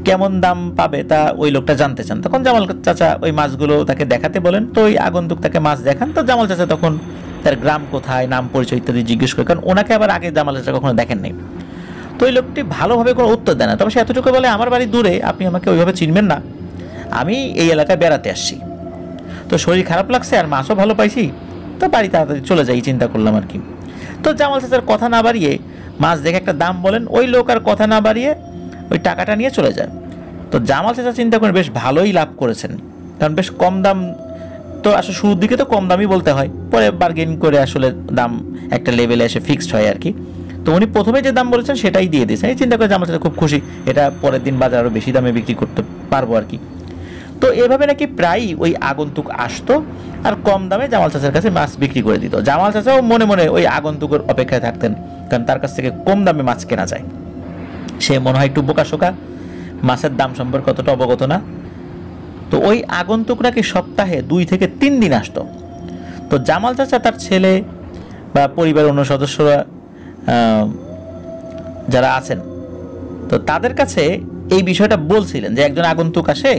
কেমন দাম পাবে তা ওই লোকটা জানতে চান। তখন জামাল চাচা ওই মাছগুলো তাকে দেখাতে বলেন। তো ওই আগন্তুক তাকে মাছ দেখান। তো জামাল চাচা তখন তার গ্রাম কোথায়, নাম পরিচয় ইত্যাদি জিজ্ঞেস করে, কারণ ওনাকে আবার আগে জামাল চাচা কখনো দেখেননি। তো ওই লোকটি ভালোভাবে কোনো উত্তর দেয় না, তবে সে এতটুকু বলে, আমার বাড়ি দূরে, আপনি আমাকে ওইভাবে চিনবেন না, আমি এই এলাকায় বেড়াতে আসছি। তো শরীর খারাপ লাগছে আর মাছও ভালো পাইছি, তো বাড়ি তাড়াতাড়ি চলে যাই চিন্তা করলাম আর কি। তো জামাল চাচার কথা না বাড়িয়ে মাছ দেখে একটা দাম বলেন। ওই লোক আর কথা না বাড়িয়ে ওই টাকাটা নিয়ে চলে যায়। তো জামাল চাচা চিন্তা করেন বেশ ভালোই লাভ করেছেন, কারণ বেশ কম দাম। তো আসলে শুরুর দিকে তো কম দামই বলতে হয়, পরে বার্গেন করে আসলে দাম একটা লেভেলে এসে ফিক্সড হয় আর কি। তো উনি প্রথমে যে দাম বলেছেন সেটাই দিয়ে দিয়েছেন। এই চিন্তা করে জামাল চাচা খুব খুশি, এটা পরের দিন বাজার আরও বেশি দামে বিক্রি করতে পারবো আর কি। তো এভাবে নাকি প্রায়ই ওই আগন্তুক আসতো আর কম দামে জামাল চাচার কাছে মাছ বিক্রি করে দিত। জামাল চাচাও মনে মনে ওই আগন্তুকের অপেক্ষায় থাকতেন, কারণ তার কাছ থেকে কম দামে মাছ কেনা যায়। সে মনে হয় একটু বোকাশোকা, মাছের দাম সম্পর্কে অতটা অবগত না। তো ওই আগন্তুক নাকি সপ্তাহে 2 থেকে 3 দিন আসতো। তো জামাল চাচা তার ছেলে বা পরিবারের অন্য সদস্যরা যারা আছেন, তো তাদের কাছে এই বিষয়টা বলছিলেন যে একজন আগন্তুক আসে।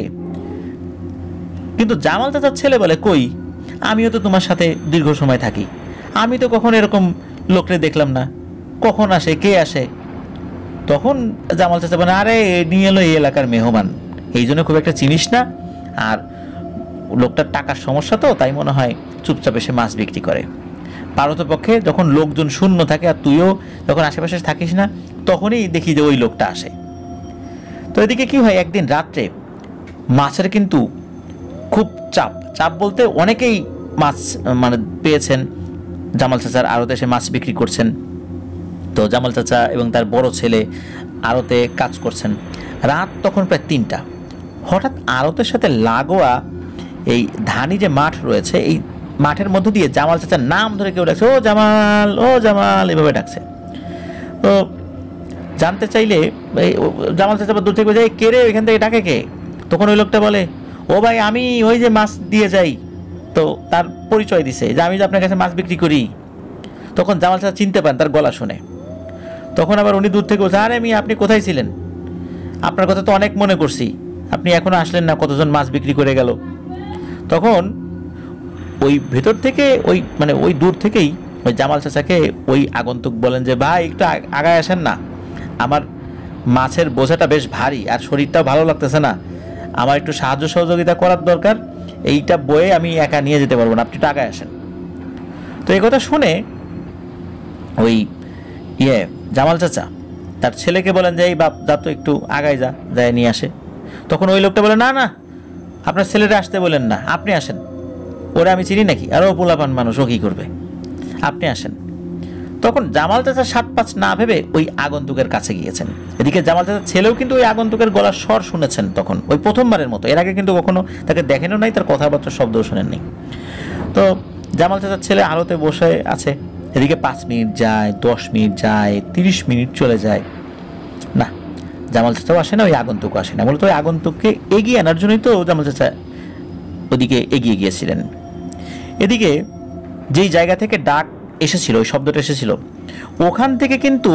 কিন্তু জামাল চাচার ছেলে বলে, কই, আমিও তো তোমার সাথে দীর্ঘ সময় থাকি, আমি তো কখনো এরকম লোকরে দেখলাম না, কখন আসে, কে আসে? তখন জামাল চাচা বলে, আরে নিয়ে এলো এই এলাকার মেহমান, এই জন্য খুব একটা চিনিস না, আর লোকটার টাকার সমস্যা তো, তাই মনে হয় চুপচাপ এসে মাছ বিক্রি করে। পারতপক্ষে যখন লোকজন শূন্য থাকে আর তুইও যখন আশেপাশে থাকিস না, তখনই দেখি যে ওই লোকটা আসে। তো এদিকে কি হয়, একদিন রাত্রে মাছের কিন্তু খুব চাপ বলতে অনেকেই মাছ মানে পেয়েছেন, জামাল চাচার আড়তে এসে মাছ বিক্রি করছেন। তো জামাল চাচা এবং তার বড় ছেলে আড়তে কাজ করছেন। রাত তখন প্রায় 3টা। হঠাৎ আড়তের সাথে লাগোয়া এই ধানি যে মাঠ রয়েছে, এই মাঠের মধ্য দিয়ে জামাল চাচার নাম ধরে কেউ ডাকছে, ও জামাল, ও জামাল, এভাবে ডাকছে। তো জানতে চাইলে জামাল চাচা দূর থেকে বলে, কে রে, এখান থেকে ডাকে কে? তখন ওই লোকটা বলে, ও ভাই, আমি ওই যে মাছ দিয়ে যাই। তো তার পরিচয় দিছে যে আমি যে আপনার কাছে মাছ বিক্রি করি। তখন জামাল চাচা চিনতে পান তার গলা শুনে। তখন আবার উনি দূর থেকে বলছে, আরে আপনি কোথায় ছিলেন? আপনার কথা তো অনেক মনে করছি, আপনি এখনো আসলেন না, কতজন মাছ বিক্রি করে গেল। তখন ওই ভেতর থেকে ওই দূর থেকেই ওই জামাল চাচাকে ওই আগন্তুক বলেন যে, ভাই একটু আগায় আসেন না, আমার মাছের বোঝাটা বেশ ভারী আর শরীরটাও ভালো লাগতেছে না, আমার একটু সাহায্য সহযোগিতা করার দরকার, এইটা বয়ে আমি একা নিয়ে যেতে পারবো না, আপনি একটু আগায় আসেন। তো এই কথা শুনে ওই জামাল চাচা তার ছেলেকে বলেন যে, এই বাপ, যা তো একটু আগায় যায় নিয়ে আসে। তখন ওই লোকটা বলে, না, আপনার ছেলেরা আসতে বলেন না, আপনি আসেন, ওরা আমি চিনি নাকি, আরও পোলাপান মানুষ, ও কী করবে, আপনি আসেন। তখন জামাল চাচা 7-5 না ভেবে ওই আগন্তুকের কাছে গিয়েছেন। এদিকে জামাল চাচার ছেলেও কিন্তু ওই আগন্তুকের গলার স্বর শুনেছেন তখন, ওই প্রথমবারের মতো। এর আগে কিন্তু কখনো তাকে দেখেনও নাই, তার কথাবার্তার শব্দও শোনেননি। তো জামাল চাচার ছেলে আলোতে বসে আছে। এদিকে 5 মিনিট যায়, 10 মিনিট যায়, 30 মিনিট চলে যায়, না, জামাল চাচাও আসে না, ওই আগন্তুকও আসে না। মূলত ওই আগন্তুককে এগিয়ে আনার জন্যই তো জামাল চাচা ওদিকে এগিয়ে গিয়েছিলেন। এদিকে যেই জায়গা থেকে ডাক এসেছিল, ওই শব্দটা এসেছিল, ওখান থেকে কিন্তু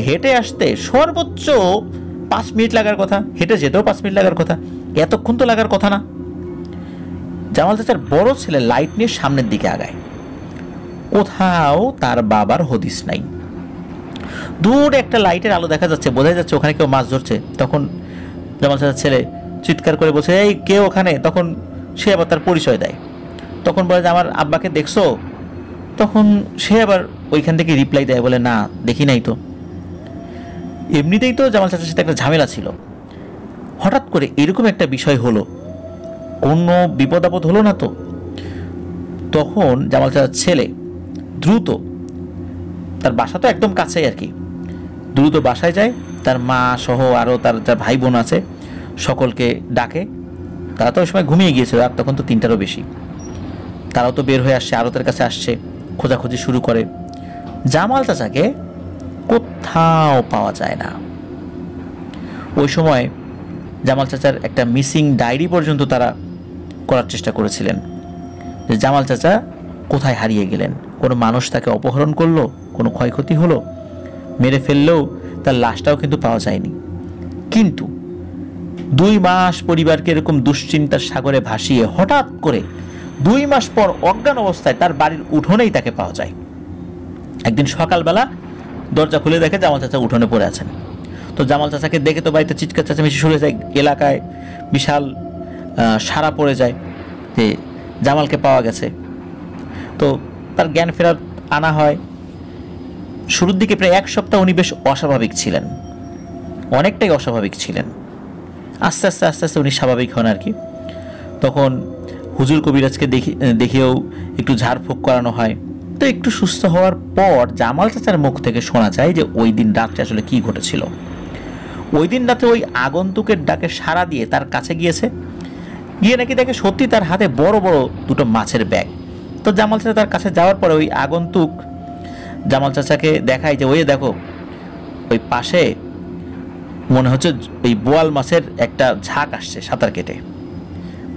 হেঁটে আসতে সর্বোচ্চ 5 মিনিট লাগার কথা, হেঁটে যেতেও 5 মিনিট লাগার কথা, এতক্ষণ তো লাগার কথা না। জামাল চাচার বড় ছেলে লাইট নিয়ে সামনের দিকে আগায়, কোথাও তার বাবার হদিস নাই। দূরে একটা লাইটের আলো দেখা যাচ্ছে, বোঝা যাচ্ছে ওখানে কেউ মাছ ধরছে। তখন জামাল চাচার ছেলে চিৎকার করে বলছে, এই কে ওখানে? তখন সে আবার তার পরিচয় দেয়। তখন বলে যে আমার আব্বাকে দেখছো? তখন সে আবার ওইখান থেকে রিপ্লাই দেয়, বলে না দেখি নাই তো। এমনিতেই তো জামাল চাচার সাথে একটা ঝামেলা ছিল, হঠাৎ করে এরকম একটা বিষয় হলো, কোনো বিপদ আপদ হলো না তো? তখন জামাল চাচার ছেলে দ্রুত, তার বাসা তো একদম কাছেই আর কি, দ্রুত বাসায় যায়, তার মা সহ আরও তার যার ভাই বোন আছে সকলকে ডাকে। তারা তো ওই সময় ঘুমিয়ে গিয়েছিল, আর তখন তো 3টারও বেশি। তারাও তো বের হয়ে আসছে, আরতের কাছে আসছে, খোঁজাখুঁজি শুরু করে। জামাল চাচাকে কোথাও পাওয়া যায় না। ওই সময় জামাল চাচার একটা মিসিং ডায়েরি পর্যন্ত তারা করার চেষ্টা করেছিলেন, যে জামাল চাচা কোথায় হারিয়ে গেলেন, কোনো মানুষ তাকে অপহরণ করলো, কোনো ক্ষয়ক্ষতি হলো, মেরে ফেললেও তার লাশটাও কিন্তু পাওয়া যায়নি। কিন্তু 2 মাস পরিবারকে এরকম দুশ্চিন্তার সাগরে ভাসিয়ে হঠাৎ করে 2 মাস পর অজ্ঞান অবস্থায় তার বাড়ির উঠোনেই তাকে পাওয়া যায়। একদিন সকালবেলা দরজা খুলে দেখে জামাল চাচা উঠোনে পড়ে আছেন। তো জামাল চাচাকে দেখে তো বাড়িতে চিৎকার চেঁচামেচি শুরু হয়ে যায়, এলাকায় বিশাল সাড়া পড়ে যায় যে জামালকে পাওয়া গেছে। তো তার জ্ঞান ফেরার আনা হয়। শুরুর দিকে প্রায় 1 সপ্তাহ উনি বেশ অস্বাভাবিক ছিলেন, অনেকটাই অস্বাভাবিক ছিলেন। আস্তে আস্তে আস্তে আস্তে উনি স্বাভাবিক হন আর কি। তখন হুজুর কবিরাজকে দেখেও একটু ঝাড়ফুঁক করানো হয়। তো একটু সুস্থ হওয়ার পর জামাল চাচার মুখ থেকে শোনা যায় যে ওই দিন রাত্রে আসলে কি ঘটেছিল। ওই দিন রাতে ওই আগন্তুকের ডাকে সাড়া দিয়ে তার কাছে গিয়েছে, গিয়ে নাকি দেখে সত্যি তার হাতে বড় বড় 2টো মাছের ব্যাগ। তো জামাল চাচা তার কাছে যাওয়ার পরে ওই আগন্তুক জামাল চাচাকে দেখায় যে ওই দেখো ওই পাশে মনে হচ্ছে ওই বোয়াল মাছের একটা ঝাঁক আসছে সাঁতার কেটে,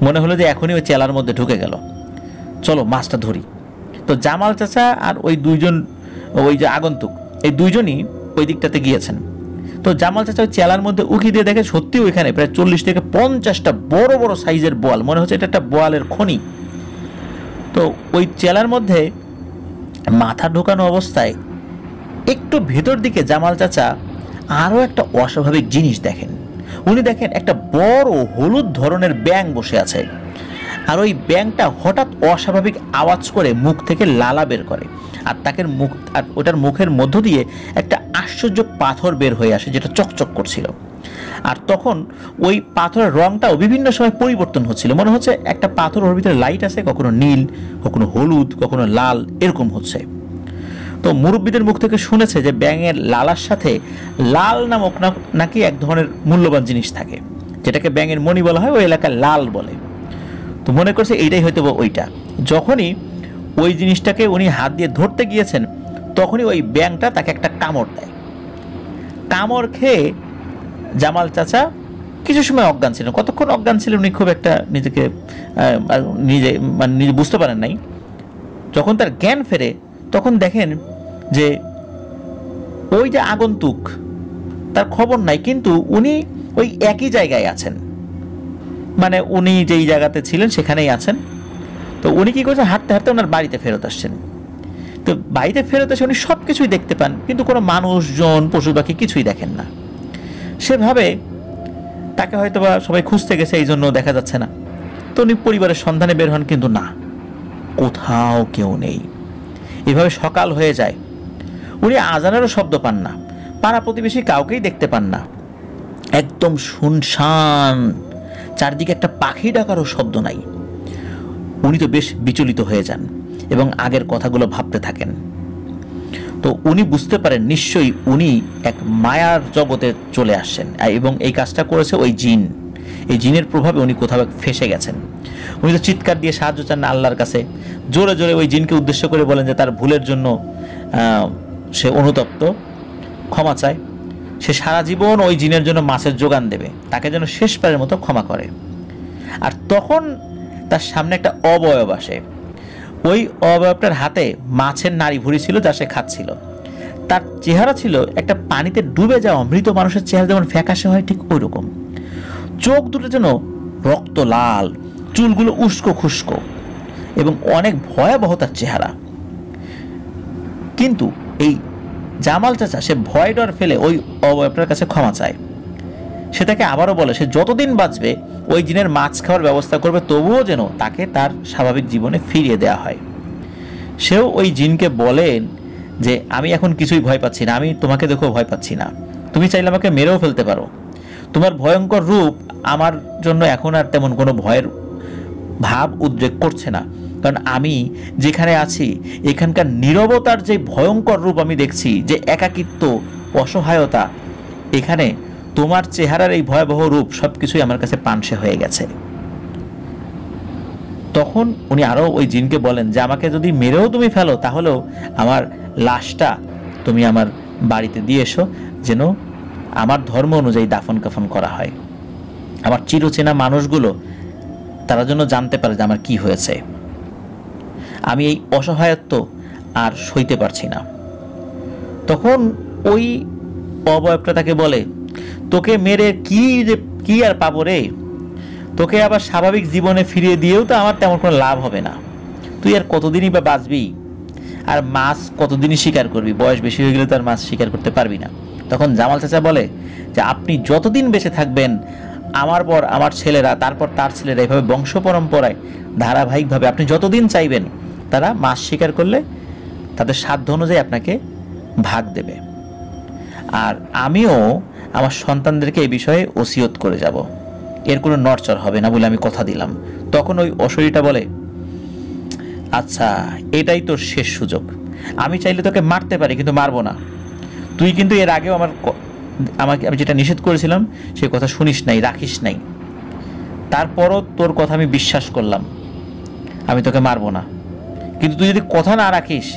মনে হলো যে এখনই ওই চেলার মধ্যে ঢুকে গেল, চলো মাছটা ধরি। তো জামাল চাচা আর ওই 2জন, ওই যে আগন্তুক, এই 2জনই ওই দিকটাতে গিয়েছেন। তো জামাল চাচা ওই চেলার মধ্যে উকি দিয়ে দেখে সত্যি ওইখানে প্রায় 40 থেকে 50টা বড় বড় সাইজের বোয়াল, মনে হচ্ছে এটা একটা বোয়ালের খনি। তো ওই চেলার মধ্যে মাথা ঢোকানো অবস্থায় একটু ভেতর দিকে জামাল চাচা আরও একটা অস্বাভাবিক জিনিস দেখেন। উনি দেখেন একটা বড় হলুদ ধরনের ব্যাঙ বসে আছে, আর ওই ব্যাঙটা হঠাৎ অস্বাভাবিক আওয়াজ করে মুখ থেকে লালা বের করে, আর তাকে মুখ, আর ওটার মুখের মধ্য দিয়ে একটা আশ্চর্য পাথর বের হয়ে আসে যেটা চকচক করছিল। আর তখন ওই পাথরের রংটাও বিভিন্ন সময় পরিবর্তন হচ্ছিল, মনে হচ্ছে একটা পাথর ওর ভিতরে লাইট আছে, কখনো নীল, কখনো হলুদ, কখনো লাল, এরকম হচ্ছে। তো মুরব্বীদের মুখ থেকে শুনেছে যে ব্যাঙের লালার সাথে লাল নামক নাকি এক ধরনের মূল্যবান জিনিস থাকে, যেটাকে ব্যাঙের মণি বলা হয়, ওই এলাকায় লাল বলে। তো মনে করছে এইটাই হয়তো ওইটা। যখনই ওই জিনিসটাকে উনি হাত দিয়ে ধরতে গিয়েছেন, তখনই ওই ব্যাঙটা তাকে একটা কামড় দেয়। কামড় খেয়ে জামাল চাচা কিছু সময় অজ্ঞান ছিলেন। কতক্ষণ অজ্ঞান ছিলেন উনি খুব একটা নিজে বুঝতে পারেন নাই। যখন তার জ্ঞান ফেরে তখন দেখেন যে ওই যে আগন্তুক, তার খবর নাই, কিন্তু উনি ওই একই জায়গায় আছেন, মানে উনি যেই জায়গাতে ছিলেন সেখানেই আছেন। তো উনি কি করছেন, হাঁটতে হাঁটতে ওনার বাড়িতে ফেরত আসছেন। তো বাড়িতে ফেরত এসে উনি সব কিছুই দেখতে পান, কিন্তু কোনো মানুষজন, পশু পাখি কিছুই দেখেন না। সেভাবে তাকে হয়তো বা সবাই খুঁজতে গেছে, এই জন্য দেখা যাচ্ছে না। তো উনি পরিবারের সন্ধানে বের হন, কিন্তু না, কোথাও কেউ নেই। এভাবে সকাল হয়ে যায়, উনি আজানেরও শব্দ পান না, পাড়া প্রতিবেশী কাউকেই দেখতে পান না, একদম শুনশান, চারদিকে একটা পাখি ডাকারও শব্দ নাই। উনি তো বেশ বিচলিত হয়ে যান এবং আগের কথাগুলো ভাবতে থাকেন। তো উনি বুঝতে পারেন নিশ্চয়ই উনি এক মায়ার জগতে চলে আসছেন, এবং এই কাজটা করেছে ওই জিন। এই জিনের প্রভাবে উনি কোথাও ফেসে গেছেন। উনি তো চিৎকার দিয়ে সাহায্য চান না আল্লাহর কাছে, জোরে জোরে ওই জিনকে উদ্দেশ্য করে বলেন যে তার ভুলের জন্য সে অনুতপ্ত, ক্ষমা চায়। সে সারা জীবন ওই জিনের জন্য মাছের যোগান দেবে, তাকে যেন শেষবারের মতো ক্ষমা করে। আর তখন তার সামনে একটা অবয়ব আসে। ওই অবয়বটার হাতে মাছের নাড়ি ভুঁড়ি ছিল, যা সে খাচ্ছিল। তার চেহারা ছিল একটা পানিতে ডুবে যাওয়া মৃত মানুষের চেহারা যেমন ফ্যাকাশে হয়, ঠিক ওই রকম। চোখ দুটো যেন রক্ত লাল, চুলগুলো উস্কো খুস্কো এবং অনেক ভয়াবহ তার চেহারা। কিন্তু এই জামাল চাচা সে ভয় ডর ফেলে ওই অবয়বটার কাছে ক্ষমা চায়। সে তাকে আবারও বলে সে যতদিন বাঁচবে ওই জিনের মাছ খাওয়ার ব্যবস্থা করবে, তবুও যেন তাকে তার স্বাভাবিক জীবনে ফিরিয়ে দেওয়া হয়। সেও ওই জিনকে বলেন যে আমি এখন কিছুই ভয় পাচ্ছি না, আমি তোমাকে দেখেও ভয় পাচ্ছি না, তুমি চাইলে আমাকে মেরেও ফেলতে পারো, তোমার ভয়ঙ্কর রূপ আমার জন্য এখন আর তেমন কোনো ভয়ের ভাব উদ্রেক করছে না, কারণ আমি যেখানে আছি এখানকার নীরবতার যে ভয়ঙ্কর রূপ আমি দেখছি, যে একাকিত্ব, অসহায়তা, এখানে তোমার চেহারার এই ভয়াবহ রূপ সবকিছুই আমার কাছে পানসে হয়ে গেছে। তখন উনি আরও ওই জিনকে বলেন যে আমাকে যদি মেরেও তুমি ফেলো তাহলেও আমার লাশটা তুমি আমার বাড়িতে দিয়ে এসো, যেন আমার ধর্ম অনুযায়ী দাফন কাফন করা হয়। আমার চিরচেনা মানুষগুলো তারা যেন জানতে পারে যে আমার কি হয়েছে। আমি এই অসহায়ত্ব আর সইতে পারছি না। তখন ওই অবয়বটা তাকে বলে তোকে মেরে কি আর পাবো রে, তোকে আবার স্বাভাবিক জীবনে ফিরিয়ে দিয়েও তো আমার তেমন কোনো লাভ হবে না, তুই আর কতদিনই বা বাঁচবি, আর মাছ কতদিনই শিকার করবি, বয়স বেশি হয়ে গেলে তো আর মাছ শিকার করতে পারবি না। তখন জামাল চাচা বলে যে আপনি যতদিন বেঁচে থাকবেন, আমার পর আমার ছেলেরা, তারপর তার ছেলেরা, এভাবে বংশ পরম্পরায় ধারাবাহিকভাবে আপনি যতদিন চাইবেন তারা মাছ শিকার করলে তাদের সাধ্য অনুযায়ী আপনাকে ভাগ দেবে, আর আমিও আমার সন্তানদেরকে এই বিষয়ে ওসিয়ত করে যাব, এর কোনো নড়চড় হবে না বলে আমি কথা দিলাম। তখন ওই অশরীরটা বলে আচ্ছা এটাই তোর শেষ সুযোগ, আমি চাইলে তোকে মারতে পারি কিন্তু মারবো না, তুই কিন্তু এর আগেও আমাকে আমি যেটা নিষেধ করেছিলাম সেই কথা শুনিস নাই, রাখিস নাই, তারপরও তোর কথা আমি বিশ্বাস করলাম, আমি তোকে মারবো না, কিন্তু তুই যদি কথা না রাখিস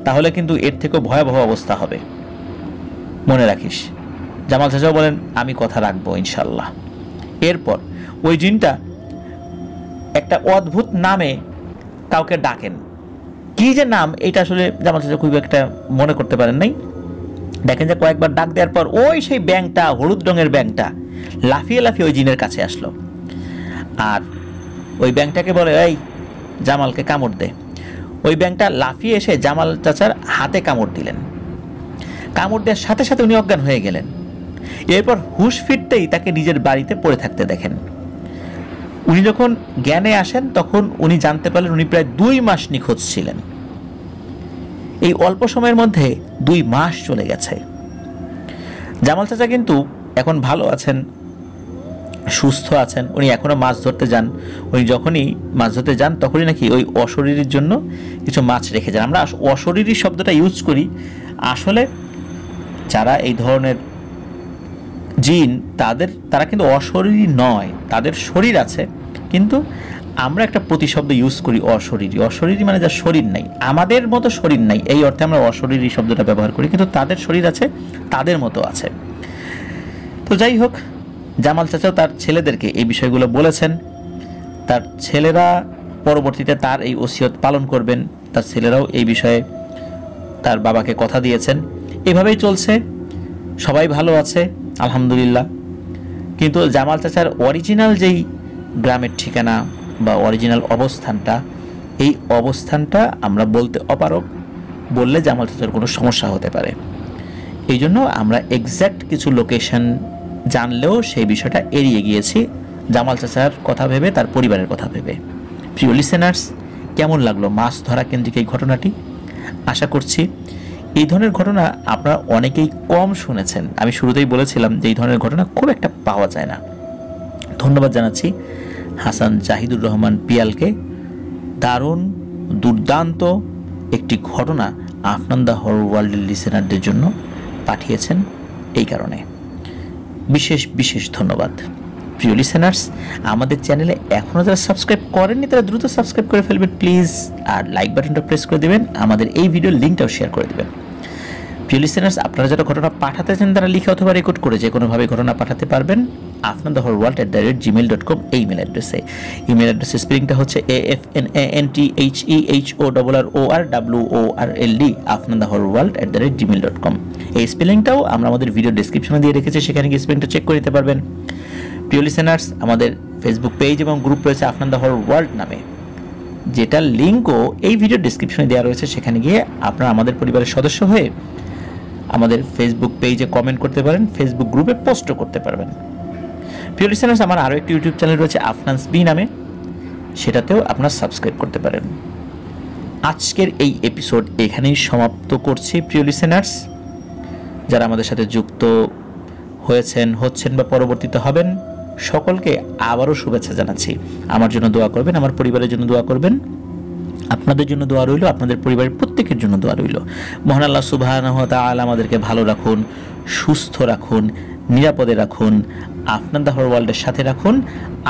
তাহলে কিন্তু এর থেকেও ভয়াবহ অবস্থা হবে, মনে রাখিস। জামাল চাচাও বলেন আমি কথা রাখবো ইনশাল্লাহ। এরপর ওই জিনটা একটা অদ্ভুত নামে কাউকে ডাকেন, কি যে নাম এটা আসলে জামাল চাচা খুব একটা মনে করতে পারেন নাই। দেখেন যে কয়েকবার ডাক দেওয়ার পর ওই সেই ব্যাঙটা, হলুদ রঙের ব্যাঙটা লাফিয়ে লাফিয়ে ওই জিনের কাছে আসলো, আর ওই ব্যাঙটাকে বলে এই জামালকে কামড় দে। ওই ব্যাঙটা লাফিয়ে এসে জামাল চাচার হাতে কামড় দিলেন, কামড় দেওয়ার সাথে সাথে উনি অজ্ঞান হয়ে গেলেন। এরপর হুঁশ ফিরতেই তাকে নিজের বাড়িতে পড়ে থাকতে দেখেন। উনি যখন জ্ঞানে আসেন তখন উনি জানতে পারলেন উনি প্রায় 2 মাস নিখোঁজ ছিলেন। এই অল্প সময়ের মধ্যে 2 মাস চলে গেছে। জামাল চাচা কিন্তু এখন ভালো আছেন, সুস্থ আছেন, উনি এখনো মাছ ধরতে যান। উনি যখনই মাছ ধরতে যান তখনই নাকি ওই অশরীরীর জন্য কিছু মাছ রেখে যান। আমরা অশরীরী শব্দটা ইউজ করি, আসলে যারা এই ধরনের জিন তারা কিন্তু অশরীরী নয়, তাদের শরীর আছে, কিন্তু আমরা একটা প্রতিশব্দ ইউজ করি অশরীরী। অশরীরী মানে যার শরীর নাই, আমাদের মতো শরীর নাই, এই অর্থে আমরা অশরীরী শব্দটা ব্যবহার করি, কিন্তু তাদের শরীর আছে, তাদের মতো আছে। তো যাই হোক, জামাল চাচাও তার ছেলেদেরকে এই বিষয়গুলো বলেছেন। তার ছেলেরা পরবর্তীতে তার এই ওসিয়ত পালন করবেন, তার ছেলেরাও এই বিষয়ে তার বাবাকে কথা দিয়েছেন। এভাবেই চলছে, সবাই ভালো আছে আলহামদুলিল্লাহ। কিন্তু জামাল চাচার অরিজিনাল যেই গ্রামের ঠিকানা বা অরিজিনাল অবস্থানটা, এই অবস্থানটা আমরা বলতে অপারগ, বললে জামাল চাচার কোনো সমস্যা হতে পারে। এই জন্য আমরা এক্স্যাক্ট কিছু লোকেশন জানলেও সেই বিষয়টা এড়িয়ে গিয়েছি, জামাল চাচার কথা ভেবে, তার পরিবারের কথা ভেবে। প্রিয় লিসেনার্স, কেমন লাগলো মাছ ধরা কেন্দ্রিক এই ঘটনাটি? আশা করছি এই ধরনের ঘটনা আপনারা অনেকেই কম শুনেছেন। আমি শুরুতেই বলেছিলাম যে এই ধরনের ঘটনা খুব একটা পাওয়া যায় না। ধন্যবাদ জানাচ্ছি হাসান জাহিদুর রহমান পিয়ালকে, দারুণ দুর্দান্ত একটি ঘটনা আফনান দ্য হরর ওয়ার্ল্ডের লিসেনারদের জন্য পাঠিয়েছেন। এই কারণে বিশেষ বিশেষ ধন্যবাদ। প্রিয় লিসেনার্স, আমাদের চ্যানেলে এখনও যারা সাবস্ক্রাইব করেননি তারা দ্রুত সাবস্ক্রাইব করে ফেলবেন প্লিজ, আর লাইক বাটনটা প্রেস করে দেবেন, আমাদের এই ভিডিওর লিঙ্কটাও শেয়ার করে দেবেন। প্রিয় লিসেনার্স, আপনারা যারা ঘটনা পাঠাতে চান তারা লিখে অথবা রেকর্ড করে যে কোনোভাবে ঘটনা পাঠাতে পারবেন। afnandahourworld@gmail.com এই ইমেল অ্যাড্রেসে। ইমেল অ্যাড্রেসের স্পেলিংটা হচ্ছে AFNANTHEHORRWORLD afnandahourworld@gmail.com। এই স্পেলিংটাও আমরা আমাদের ভিডিও ডেসক্রিপশনে দিয়ে রেখেছি, সেখানে গিয়ে স্পেলিংটা চেক করে নিতে পারবেন। প্রিয় লিসেনার্স, আমাদের ফেসবুক পেজ এবং গ্রুপ রয়েছে আফনান দ্য হোল ওয়ার্ল্ড নামে, যেটার লিঙ্কও এই ভিডিও ডেসক্রিপশনে দেওয়া রয়েছে। সেখানে গিয়ে আপনারা আমাদের পরিবারের সদস্য হয়ে আমাদের ফেসবুক পেজে কমেন্ট করতে পারেন, ফেসবুক গ্রুপে পোস্টও করতে পারবেন। প্রিয় লিসেনার্স, আমার আরও একটি ইউটিউব চ্যানেল রয়েছে আফনান্স বি নামে, সেটাতেও আপনারা সাবস্ক্রাইব করতে পারেন। আজকের এই এপিসোড এখানেই সমাপ্ত করছি। প্রিয় লিসেনার্স, যারা আমাদের সাথে যুক্ত হচ্ছেন বা পরবর্তীতে হবেন, সকলকে আবারও শুভেচ্ছা জানাচ্ছি। আমার জন্য দোয়া করবেন, আমার পরিবারের জন্য দোয়া করবেন, আপনাদের জন্য দোয়া রইল, আপনাদের পরিবারের প্রত্যেকের জন্য দোয়া রইল। মহান আল্লাহ সুবহানাহু ওয়া তাআলা আমাদেরকে ভালো রাখুন, সুস্থ রাখুন, নিরাপদে রাখুন, আফনান দ্য হোল ওয়ার্ল্ডের সাথে রাখুন।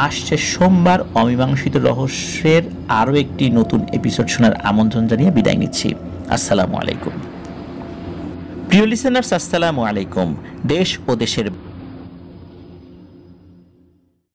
আসছে সোমবার অমীমাংসিত রহস্যের আরও একটি নতুন এপিসোড শোনার আমন্ত্রণ জানিয়ে বিদায় নিচ্ছি। আসসালামু আলাইকুম। প্রিয় লিসেনার্স, আসসালামু আলাইকুম। দেশ ও দেশের